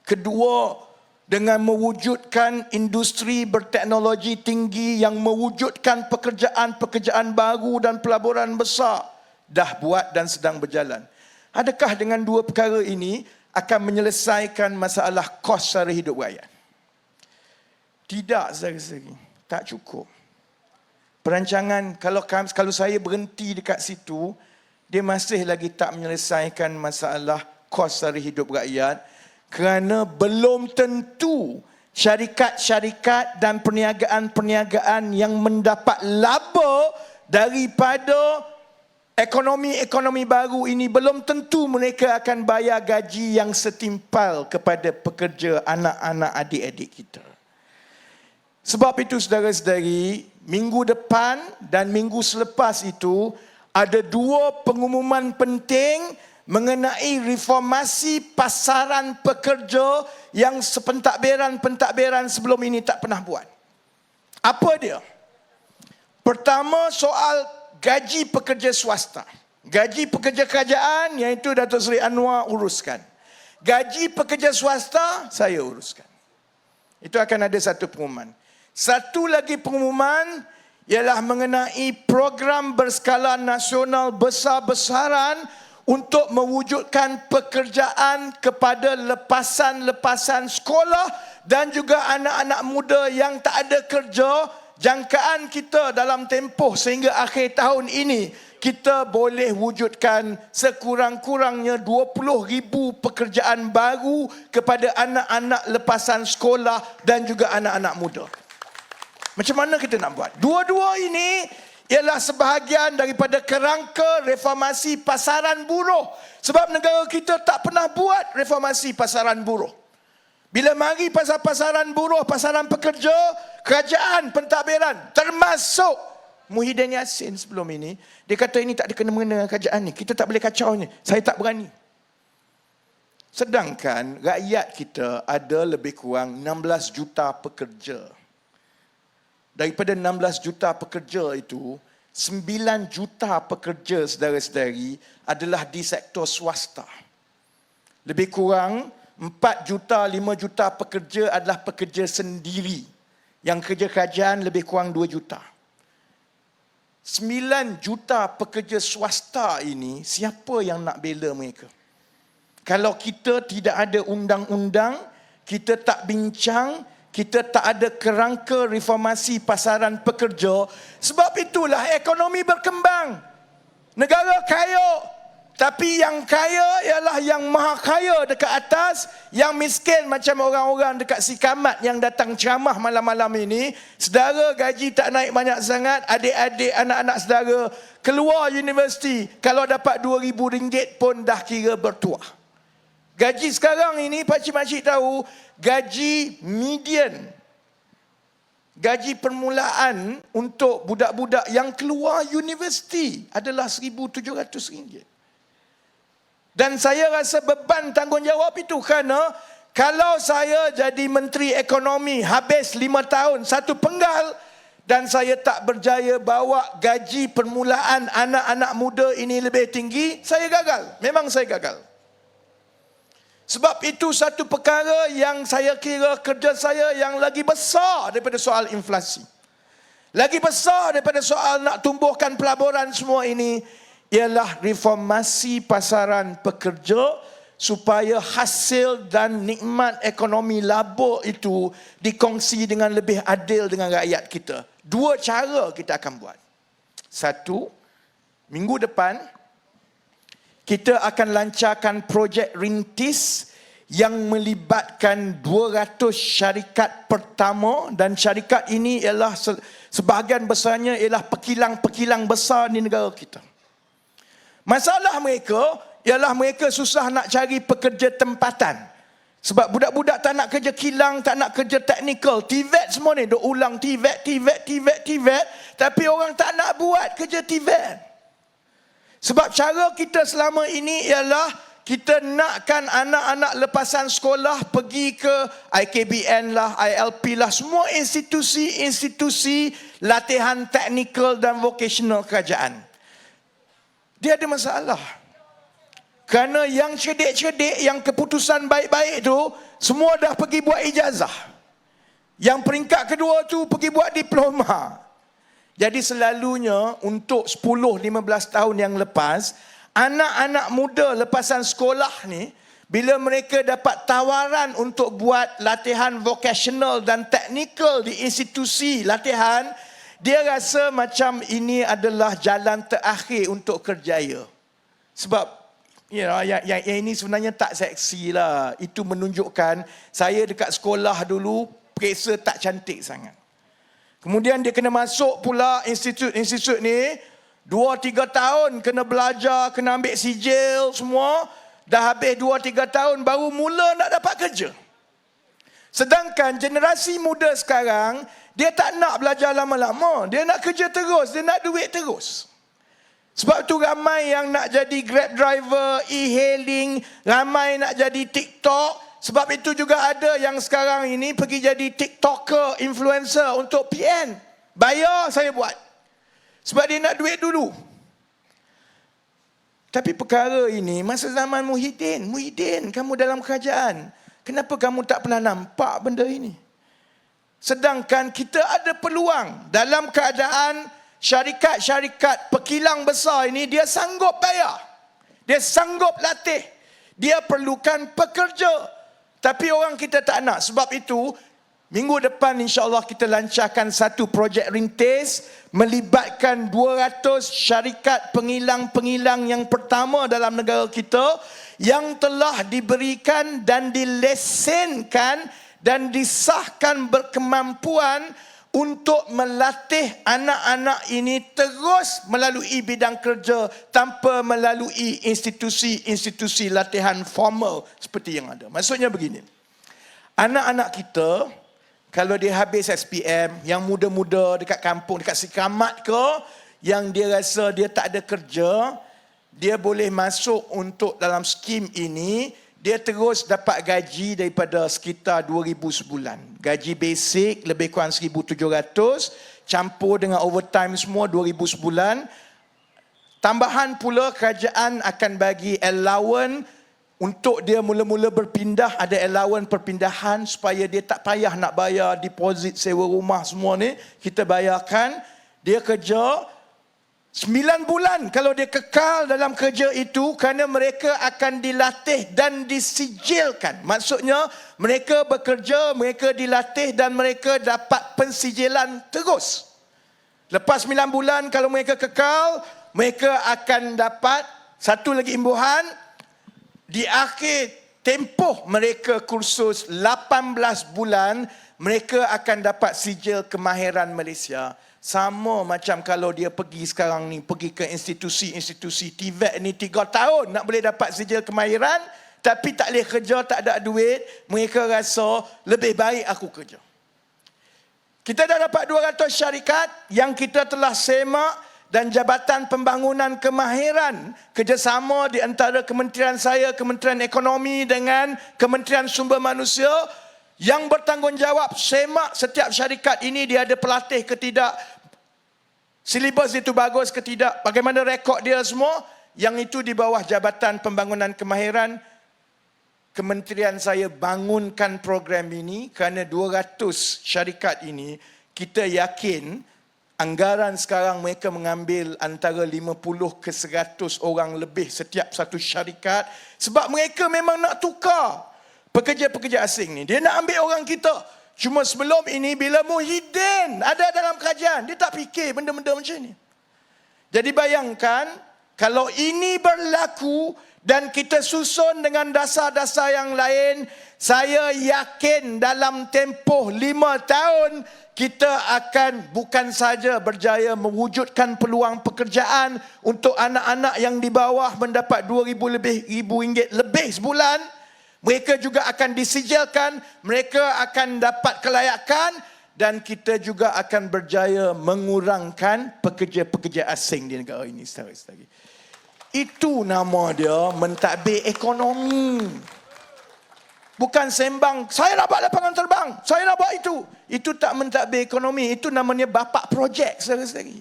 B: Kedua, dengan mewujudkan industri berteknologi tinggi yang mewujudkan pekerjaan-pekerjaan baru dan pelaburan besar, dah buat dan sedang berjalan. Adakah dengan 2 perkara ini akan menyelesaikan masalah kos sara hidup rakyat? Tidak, saudara-saudari. Tak cukup. Perancangan, kalau saya berhenti dekat situ, dia masih lagi tak menyelesaikan masalah kos sara hidup rakyat. Kerana belum tentu syarikat-syarikat dan perniagaan-perniagaan yang mendapat laba daripada ekonomi-ekonomi baru ini, belum tentu mereka akan bayar gaji yang setimpal kepada pekerja, anak-anak, adik-adik kita. Sebab itu saudara-saudari, minggu depan dan minggu selepas itu ada 2 pengumuman penting mengenai reformasi pasaran pekerja yang pentadbiran sebelum ini tak pernah buat. Apa dia? Pertama, soal gaji pekerja swasta. Gaji pekerja kerajaan, iaitu Datuk Seri Anwar uruskan. Gaji pekerja swasta, saya uruskan. Itu akan ada satu pengumuman. Satu lagi pengumuman ialah mengenai program berskala nasional besar-besaran untuk mewujudkan pekerjaan kepada lepasan-lepasan sekolah dan juga anak-anak muda yang tak ada kerja. Jangkaan kita dalam tempoh sehingga akhir tahun ini, kita boleh wujudkan sekurang-kurangnya 20,000 pekerjaan baru kepada anak-anak lepasan sekolah dan juga anak-anak muda. Macam mana kita nak buat? Dua-dua ini ialah sebahagian daripada kerangka reformasi pasaran buruh. Sebab negara kita tak pernah buat reformasi pasaran buruh. Bila mari pasal pasaran buruh, pasaran pekerja, kerajaan, pentadbiran, termasuk Muhyiddin Yassin sebelum ini, dia kata ini tak ada kena-mengena dengan kerajaan ni. Kita tak boleh kacau ni. Saya tak berani. Sedangkan rakyat kita ada lebih kurang 16 juta pekerja. Daripada 16 juta pekerja itu, 9 juta pekerja saudara-saudari adalah di sektor swasta. Lebih kurang 4 juta, 5 juta pekerja adalah pekerja sendiri. Yang kerja kerajaan lebih kurang 2 juta. 9 juta pekerja swasta ini, siapa yang nak bela mereka? Kalau kita tidak ada undang-undang, kita tak bincang, kita tak ada kerangka reformasi pasaran pekerja. Sebab itulah ekonomi berkembang. Negara kaya, tapi yang kaya ialah yang maha kaya dekat atas. Yang miskin macam orang-orang dekat Sikamat yang datang ceramah malam-malam ini. Saudara gaji tak naik banyak sangat, adik-adik, anak-anak saudara keluar universiti, kalau dapat RM2,000 pun dah kira bertuah. Gaji sekarang ini pakcik-pakcik tahu, gaji median, gaji permulaan untuk budak-budak yang keluar universiti adalah RM1,700. Dan saya rasa beban tanggungjawab itu kerana kalau saya jadi Menteri Ekonomi habis 5 tahun, 1 penggal, dan saya tak berjaya bawa gaji permulaan anak-anak muda ini lebih tinggi, saya gagal. Memang saya gagal. Sebab itu satu perkara yang saya kira kerja saya yang lagi besar daripada soal inflasi. Lagi besar daripada soal nak tumbuhkan pelaburan semua ini ialah reformasi pasaran pekerja supaya hasil dan nikmat ekonomi labur itu dikongsi dengan lebih adil dengan rakyat kita. 2 cara kita akan buat. 1, minggu depan kita akan lancarkan projek rintis yang melibatkan 200 syarikat pertama, dan syarikat ini ialah sebahagian besarnya ialah pekilang-pekilang besar di negara kita. Masalah mereka ialah mereka susah nak cari pekerja tempatan. Sebab budak-budak tak nak kerja kilang, tak nak kerja teknikal. TVET semua ni, duk ulang TVET. Tapi orang tak nak buat kerja TVET. Sebab cara kita selama ini ialah kita nakkan anak-anak lepasan sekolah pergi ke IKBN lah, ILP lah, semua institusi latihan teknikal dan vocational kerajaan. Dia ada masalah. Kerana yang cerdik-cerdik, yang keputusan baik-baik tu, semua dah pergi buat ijazah. Yang peringkat kedua tu pergi buat diploma. Jadi selalunya untuk 10-15 tahun yang lepas, anak-anak muda lepasan sekolah ni, bila mereka dapat tawaran untuk buat latihan vocational dan teknikal di institusi latihan, dia rasa macam ini adalah jalan terakhir untuk kerjaya. Sebab yang ini sebenarnya tak seksi lah. Itu menunjukkan saya dekat sekolah dulu, periksa tak cantik sangat. Kemudian dia kena masuk pula institut ni, 2-3 tahun kena belajar, kena ambil sijil semua. Dah habis 2-3 tahun baru mula nak dapat kerja. Sedangkan generasi muda sekarang, dia tak nak belajar lama-lama. Dia nak kerja terus, dia nak duit terus. Sebab tu ramai yang nak jadi Grab driver, e-hailing, ramai nak jadi TikTok. Sebab itu juga ada yang sekarang ini pergi jadi TikToker, influencer untuk PN. Bayar saya buat. Sebab dia nak duit dulu. Tapi perkara ini masa zaman Muhyiddin, kamu dalam kerajaan. Kenapa kamu tak pernah nampak benda ini? Sedangkan kita ada peluang dalam keadaan syarikat-syarikat pekilang besar ini, dia sanggup bayar. Dia sanggup latih. Dia perlukan pekerja. Tapi orang kita tak nak. Sebab itu, minggu depan insya-Allah kita lancarkan satu projek rintis melibatkan 200 syarikat pengilang-pengilang yang pertama dalam negara kita yang telah diberikan dan dilesenkan dan disahkan berkemampuan untuk melatih anak-anak ini terus melalui bidang kerja tanpa melalui institusi-institusi latihan formal seperti yang ada. Maksudnya begini, anak-anak kita kalau dia habis SPM, yang muda-muda dekat kampung, dekat Sikamat ke, yang dia rasa dia tak ada kerja, dia boleh masuk untuk dalam skim ini. Dia terus dapat gaji daripada sekitar 2,000 sebulan. Gaji basic lebih kurang 1,700, campur dengan overtime semua 2,000 sebulan. Tambahan pula kerajaan akan bagi allowance untuk dia mula-mula berpindah, ada allowance perpindahan supaya dia tak payah nak bayar deposit sewa rumah semua ni. Kita bayarkan, dia kerja 9 bulan kalau dia kekal dalam kerja itu kerana mereka akan dilatih dan disijilkan. Maksudnya mereka bekerja, mereka dilatih dan mereka dapat pensijilan terus. Lepas 9 bulan kalau mereka kekal, mereka akan dapat satu lagi imbuhan. Di akhir tempoh mereka kursus 18 bulan, mereka akan dapat sijil kemahiran Malaysia. Sama macam kalau dia pergi sekarang ni, pergi ke institusi-institusi TVET ni 3 tahun nak boleh dapat sijil kemahiran. tapi tak boleh kerja, tak ada duit, mereka rasa lebih baik aku kerja. Kita dah dapat 200 syarikat yang kita telah semak, dan Jabatan Pembangunan Kemahiran kerjasama di antara kementerian saya, Kementerian Ekonomi dengan Kementerian Sumber Manusia yang bertanggungjawab semak setiap syarikat ini dia ada pelatih ke tidak, silibus itu bagus ke tidak, bagaimana rekod dia semua. Yang itu di bawah Jabatan Pembangunan Kemahiran. Kementerian saya bangunkan program ini kerana 200 syarikat ini, kita yakin anggaran sekarang mereka mengambil antara 50 ke 100 orang lebih setiap satu syarikat, sebab mereka memang nak tukar pekerja-pekerja asing ni. Dia nak ambil orang kita. Cuma sebelum ini bila Muhyiddin ada dalam kerajaan, dia tak fikir benda-benda macam ni. Jadi bayangkan kalau ini berlaku dan kita susun dengan dasar-dasar yang lain, saya yakin dalam tempoh 5 tahun kita akan bukan saja berjaya mewujudkan peluang pekerjaan untuk anak-anak yang di bawah mendapat RM2,000 lebih sebulan. Mereka juga akan disijilkan, mereka akan dapat kelayakan, dan kita juga akan berjaya mengurangkan pekerja-pekerja asing di negara ini. Saudara-saudari, itu nama dia mentadbir ekonomi. Bukan sembang, saya nak buat lapangan terbang, saya nak buat itu. Itu tak mentadbir ekonomi, itu namanya bapak projek, saudara-saudari.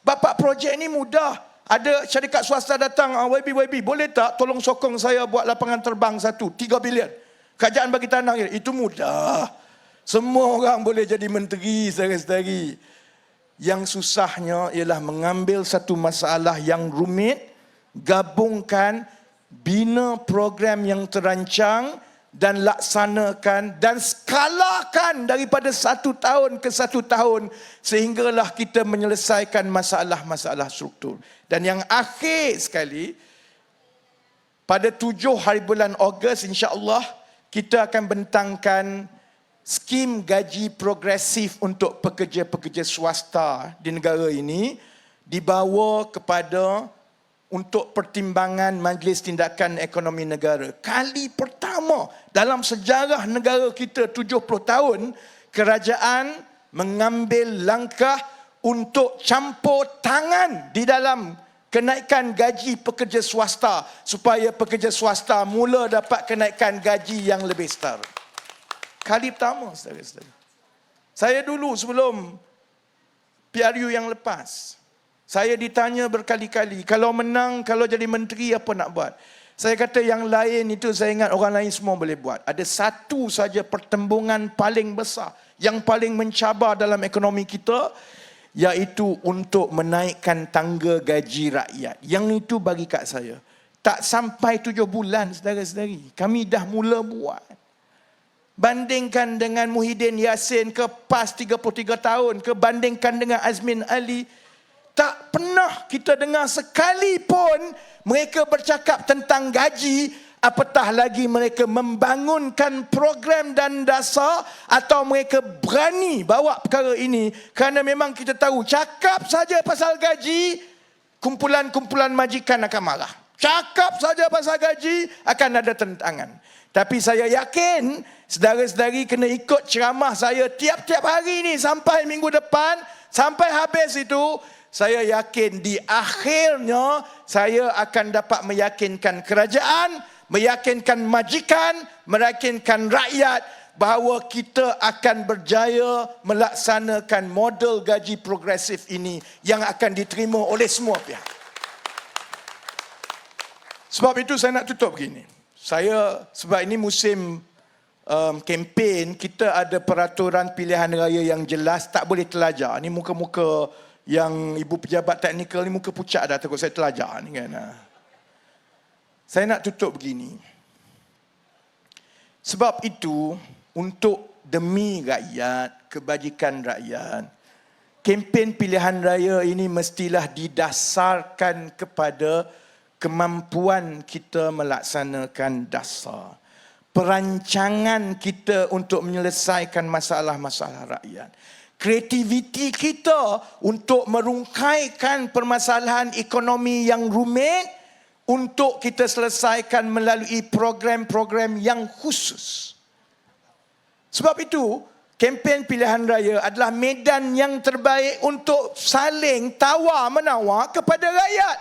B: Bapak projek ni mudah. Ada syarikat swasta datang, YB, boleh tak tolong sokong saya buat lapangan terbang 3 bilion. Kerajaan bagi tanah, itu mudah. Semua orang boleh jadi menteri, saudara-saudari. Yang susahnya ialah mengambil satu masalah yang rumit, gabungkan, bina program yang terancang dan laksanakan dan skalakan daripada 1 tahun ke 1 tahun sehinggalah kita menyelesaikan masalah-masalah struktur. Dan yang akhir sekali, pada 7 hari bulan Ogos insya-Allah kita akan bentangkan skim gaji progresif untuk pekerja-pekerja swasta di negara ini, dibawa kepada untuk pertimbangan Majlis Tindakan Ekonomi Negara. Kali pertama dalam sejarah negara kita 70 tahun, kerajaan mengambil langkah untuk campur tangan di dalam kenaikan gaji pekerja swasta supaya pekerja swasta mula dapat kenaikan gaji yang lebih setara. Kali pertama, saudara-saudara. Saya dulu sebelum PRU yang lepas, saya ditanya berkali-kali, kalau menang, kalau jadi menteri apa nak buat? Saya kata yang lain itu saya ingat orang lain semua boleh buat. Ada satu saja pertembungan paling besar, yang paling mencabar dalam ekonomi kita, iaitu untuk menaikkan tangga gaji rakyat. Yang itu bagi kat saya, tak sampai 7 bulan, saudara-saudari, kami dah mula buat. Bandingkan dengan Muhyiddin Yassin ke PAS 33 tahun, ke bandingkan dengan Azmin Ali, tak pernah kita dengar sekali pun mereka bercakap tentang gaji, apatah lagi mereka membangunkan program dan dasar atau mereka berani bawa perkara ini. Kerana memang kita tahu, cakap saja pasal gaji, kumpulan-kumpulan majikan akan marah. Cakap saja pasal gaji, akan ada tentangan. Tapi saya yakin saudara-saudari kena ikut ceramah saya tiap-tiap hari ni sampai minggu depan, sampai habis itu. Saya yakin di akhirnya saya akan dapat meyakinkan kerajaan, meyakinkan majikan, meyakinkan rakyat bahawa kita akan berjaya melaksanakan model gaji progresif ini yang akan diterima oleh semua pihak. Sebab itu saya nak tutup begini. Sebab ini musim kempen, kita ada peraturan pilihan raya yang jelas, tak boleh terlajar. Ni muka-muka yang ibu pejabat teknikal ni muka pucat dah, takut saya terlajar ni kan. Saya nak tutup begini. Sebab itu, untuk demi rakyat, kebajikan rakyat, kempen pilihan raya ini mestilah didasarkan kepada kemampuan kita melaksanakan dasar. Perancangan kita untuk menyelesaikan masalah-masalah rakyat. Kreativiti kita untuk merungkaikan permasalahan ekonomi yang rumit untuk kita selesaikan melalui program-program yang khusus. Sebab itu, kempen pilihan raya adalah medan yang terbaik untuk saling tawar-menawar kepada rakyat.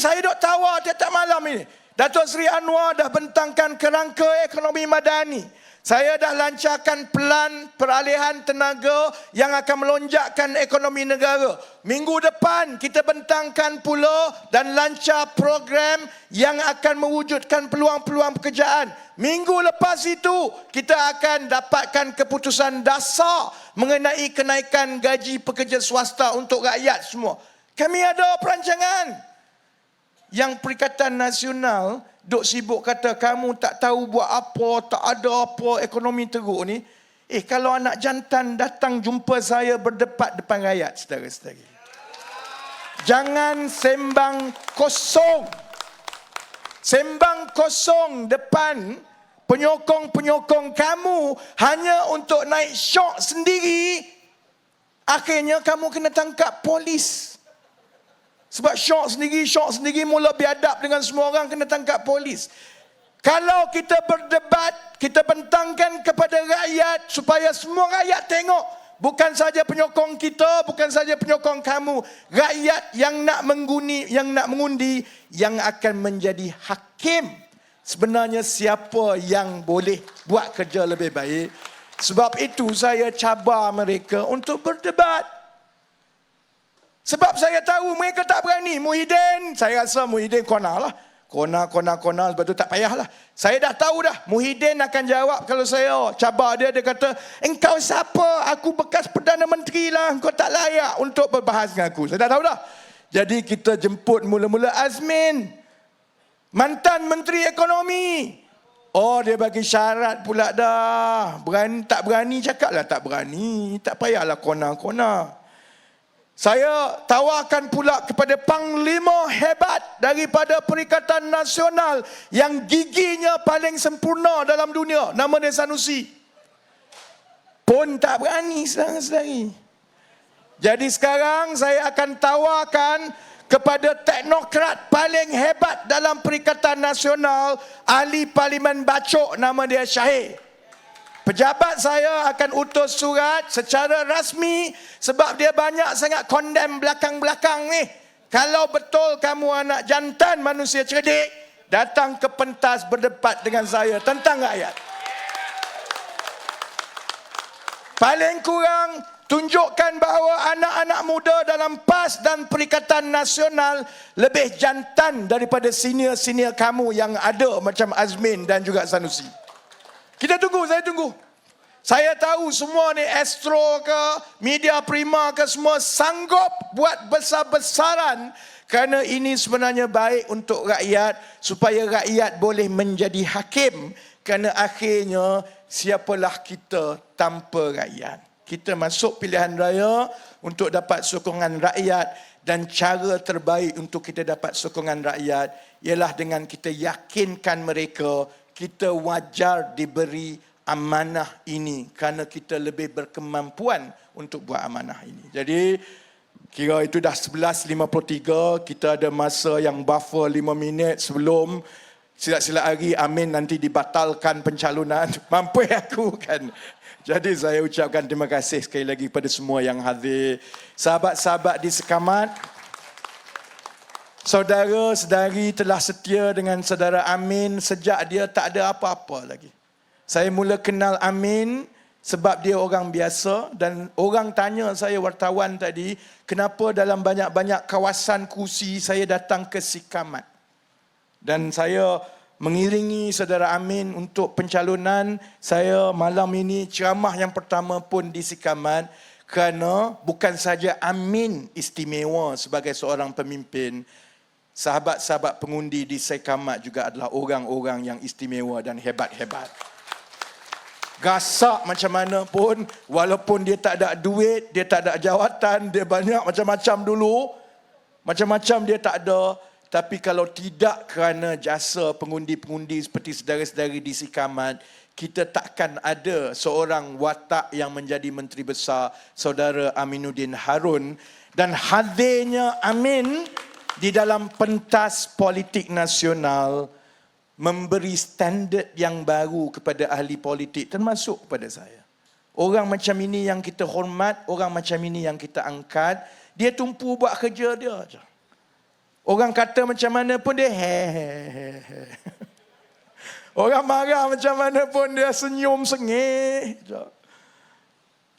B: Saya duk tawar tiap-tiap malam ini. Datuk Seri Anwar dah bentangkan kerangka ekonomi madani. Saya dah lancarkan pelan peralihan tenaga yang akan melonjakkan ekonomi negara. Minggu depan kita bentangkan pula dan lancar program yang akan mewujudkan peluang-peluang pekerjaan. Minggu lepas itu kita akan dapatkan keputusan dasar mengenai kenaikan gaji pekerja swasta untuk rakyat semua. Kami ada perancangan. Yang Perikatan Nasional duk sibuk kata kamu tak tahu buat apa, tak ada apa, ekonomi teruk ni. Kalau anak jantan datang jumpa saya berdebat depan rakyat, saudara-saudari. Jangan sembang kosong. Sembang kosong depan penyokong-penyokong kamu hanya untuk naik syok sendiri. Akhirnya kamu kena tangkap polis. Sebab syok sendiri mula biadab dengan semua orang, kena tangkap polis. Kalau kita berdebat, kita bentangkan kepada rakyat supaya semua rakyat tengok. Bukan saja penyokong kita, bukan saja penyokong kamu. Rakyat yang nak mengundi, yang akan menjadi hakim. Sebenarnya siapa yang boleh buat kerja lebih baik. Sebab itu saya cabar mereka untuk berdebat. Sebab saya tahu mereka tak berani. Muhyiddin, saya rasa Muhyiddin kona lah. Kona, sebab tu tak payahlah. Saya dah tahu dah, Muhyiddin akan jawab kalau saya cabar dia. Dia kata, engkau siapa? Aku bekas Perdana Menteri lah. Engkau tak layak untuk berbahas dengan aku. Saya dah tahu dah. Jadi kita jemput mula-mula Azmin, mantan Menteri Ekonomi. Oh, dia bagi syarat pula dah. Tak berani cakap lah, tak berani. Tak payahlah kona. Saya tawarkan pula kepada Panglima hebat daripada Perikatan Nasional yang giginya paling sempurna dalam dunia. Nama dia Sanusi. Pun tak berani, saudara-saudari. Jadi sekarang saya akan tawarkan kepada teknokrat paling hebat dalam Perikatan Nasional, ahli Parlimen Bacok, nama dia Syahir. Pejabat saya akan utus surat secara rasmi sebab dia banyak sangat condemn belakang-belakang ni. Kalau betul kamu anak jantan manusia cerdik, datang ke pentas berdebat dengan saya tentang rakyat. Paling kurang tunjukkan bahawa anak-anak muda dalam PAS dan Perikatan Nasional lebih jantan daripada senior-senior kamu yang ada macam Azmin dan juga Sanusi. Kita tunggu, saya tunggu. Saya tahu semua ni Astro ke, Media Prima ke, semua sanggup buat besar-besaran kerana ini sebenarnya baik untuk rakyat supaya rakyat boleh menjadi hakim kerana akhirnya siapalah kita tanpa rakyat. Kita masuk pilihan raya untuk dapat sokongan rakyat dan cara terbaik untuk kita dapat sokongan rakyat ialah dengan kita yakinkan mereka kita wajar diberi amanah ini kerana kita lebih berkemampuan untuk buat amanah ini. Jadi kira itu dah 11.53, kita ada masa yang buffer 5 minit sebelum silap-silap hari Amin nanti dibatalkan pencalonan. Mampu aku kan. Jadi saya ucapkan terima kasih sekali lagi kepada semua yang hadir. Sahabat-sahabat di Sekamat, saudara-saudari telah setia dengan saudara Amin sejak dia tak ada apa-apa lagi. Saya mula kenal Amin sebab dia orang biasa dan orang tanya saya, wartawan tadi, kenapa dalam banyak-banyak kawasan kursi saya datang ke Sikamat. Dan saya mengiringi saudara Amin untuk pencalonan. Saya malam ini ceramah yang pertama pun di Sikamat kerana bukan saja Amin istimewa sebagai seorang pemimpin, sahabat-sahabat pengundi di Sekamat juga adalah orang-orang yang istimewa dan hebat-hebat. Gasak macam mana pun, walaupun dia tak ada duit, dia tak ada jawatan, dia banyak macam-macam dulu, macam-macam dia tak ada. Tapi kalau tidak kerana jasa pengundi-pengundi seperti saudara-saudari di Sikamat, kita takkan ada seorang watak yang menjadi Menteri Besar, Saudara Aminuddin Harun. Dan hadirnya Amin di dalam pentas politik nasional memberi standard yang baru kepada ahli politik termasuk kepada saya. Orang macam ini yang kita hormat, orang macam ini yang kita angkat, dia tumpu buat kerja dia je. Orang kata macam mana pun dia Orang marah macam mana pun dia senyum sengih je.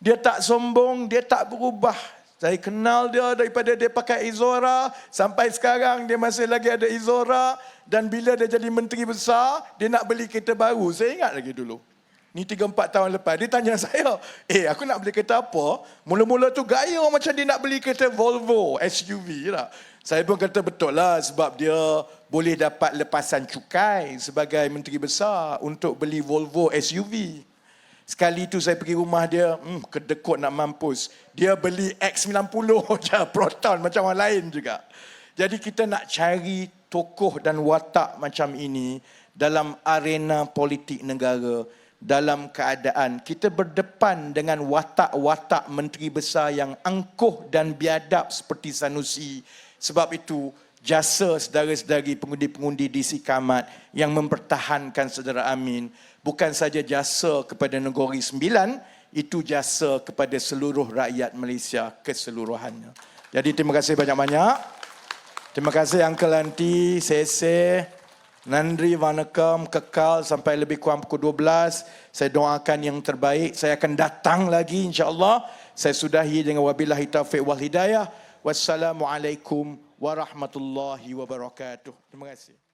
B: Dia tak sombong, dia tak berubah. Saya kenal dia daripada dia pakai Izora sampai sekarang dia masih lagi ada Izora, dan bila dia jadi menteri besar, dia nak beli kereta baru. Saya ingat lagi dulu. Ni 3-4 tahun lepas dia tanya saya, aku nak beli kereta apa? Mula-mula tu gaya macam dia nak beli kereta Volvo SUV lah. Saya pun kata betul lah, sebab dia boleh dapat lepasan cukai sebagai menteri besar untuk beli Volvo SUV. Sekali tu saya pergi rumah dia, kedekut nak mampus. Dia beli X90 je, Proton macam orang lain juga. Jadi kita nak cari tokoh dan watak macam ini dalam arena politik negara, dalam keadaan kita berdepan dengan watak-watak menteri besar yang angkuh dan biadab seperti Sanusi. Sebab itu, jasa saudara-saudari pengundi-pengundi di Sikamat yang mempertahankan saudara Amin bukan saja jasa kepada Negeri Sembilan, itu jasa kepada seluruh rakyat Malaysia keseluruhannya. Jadi terima kasih banyak-banyak. Terima kasih Uncle Aunty, Sese, Nandri, Vanakam, kekal sampai lebih kurang pukul 12. Saya doakan yang terbaik. Saya akan datang lagi insya-Allah. Saya sudahi dengan wabillahi taufiq wal hidayah. Wassalamualaikum warahmatullahi wabarakatuh. Terima kasih.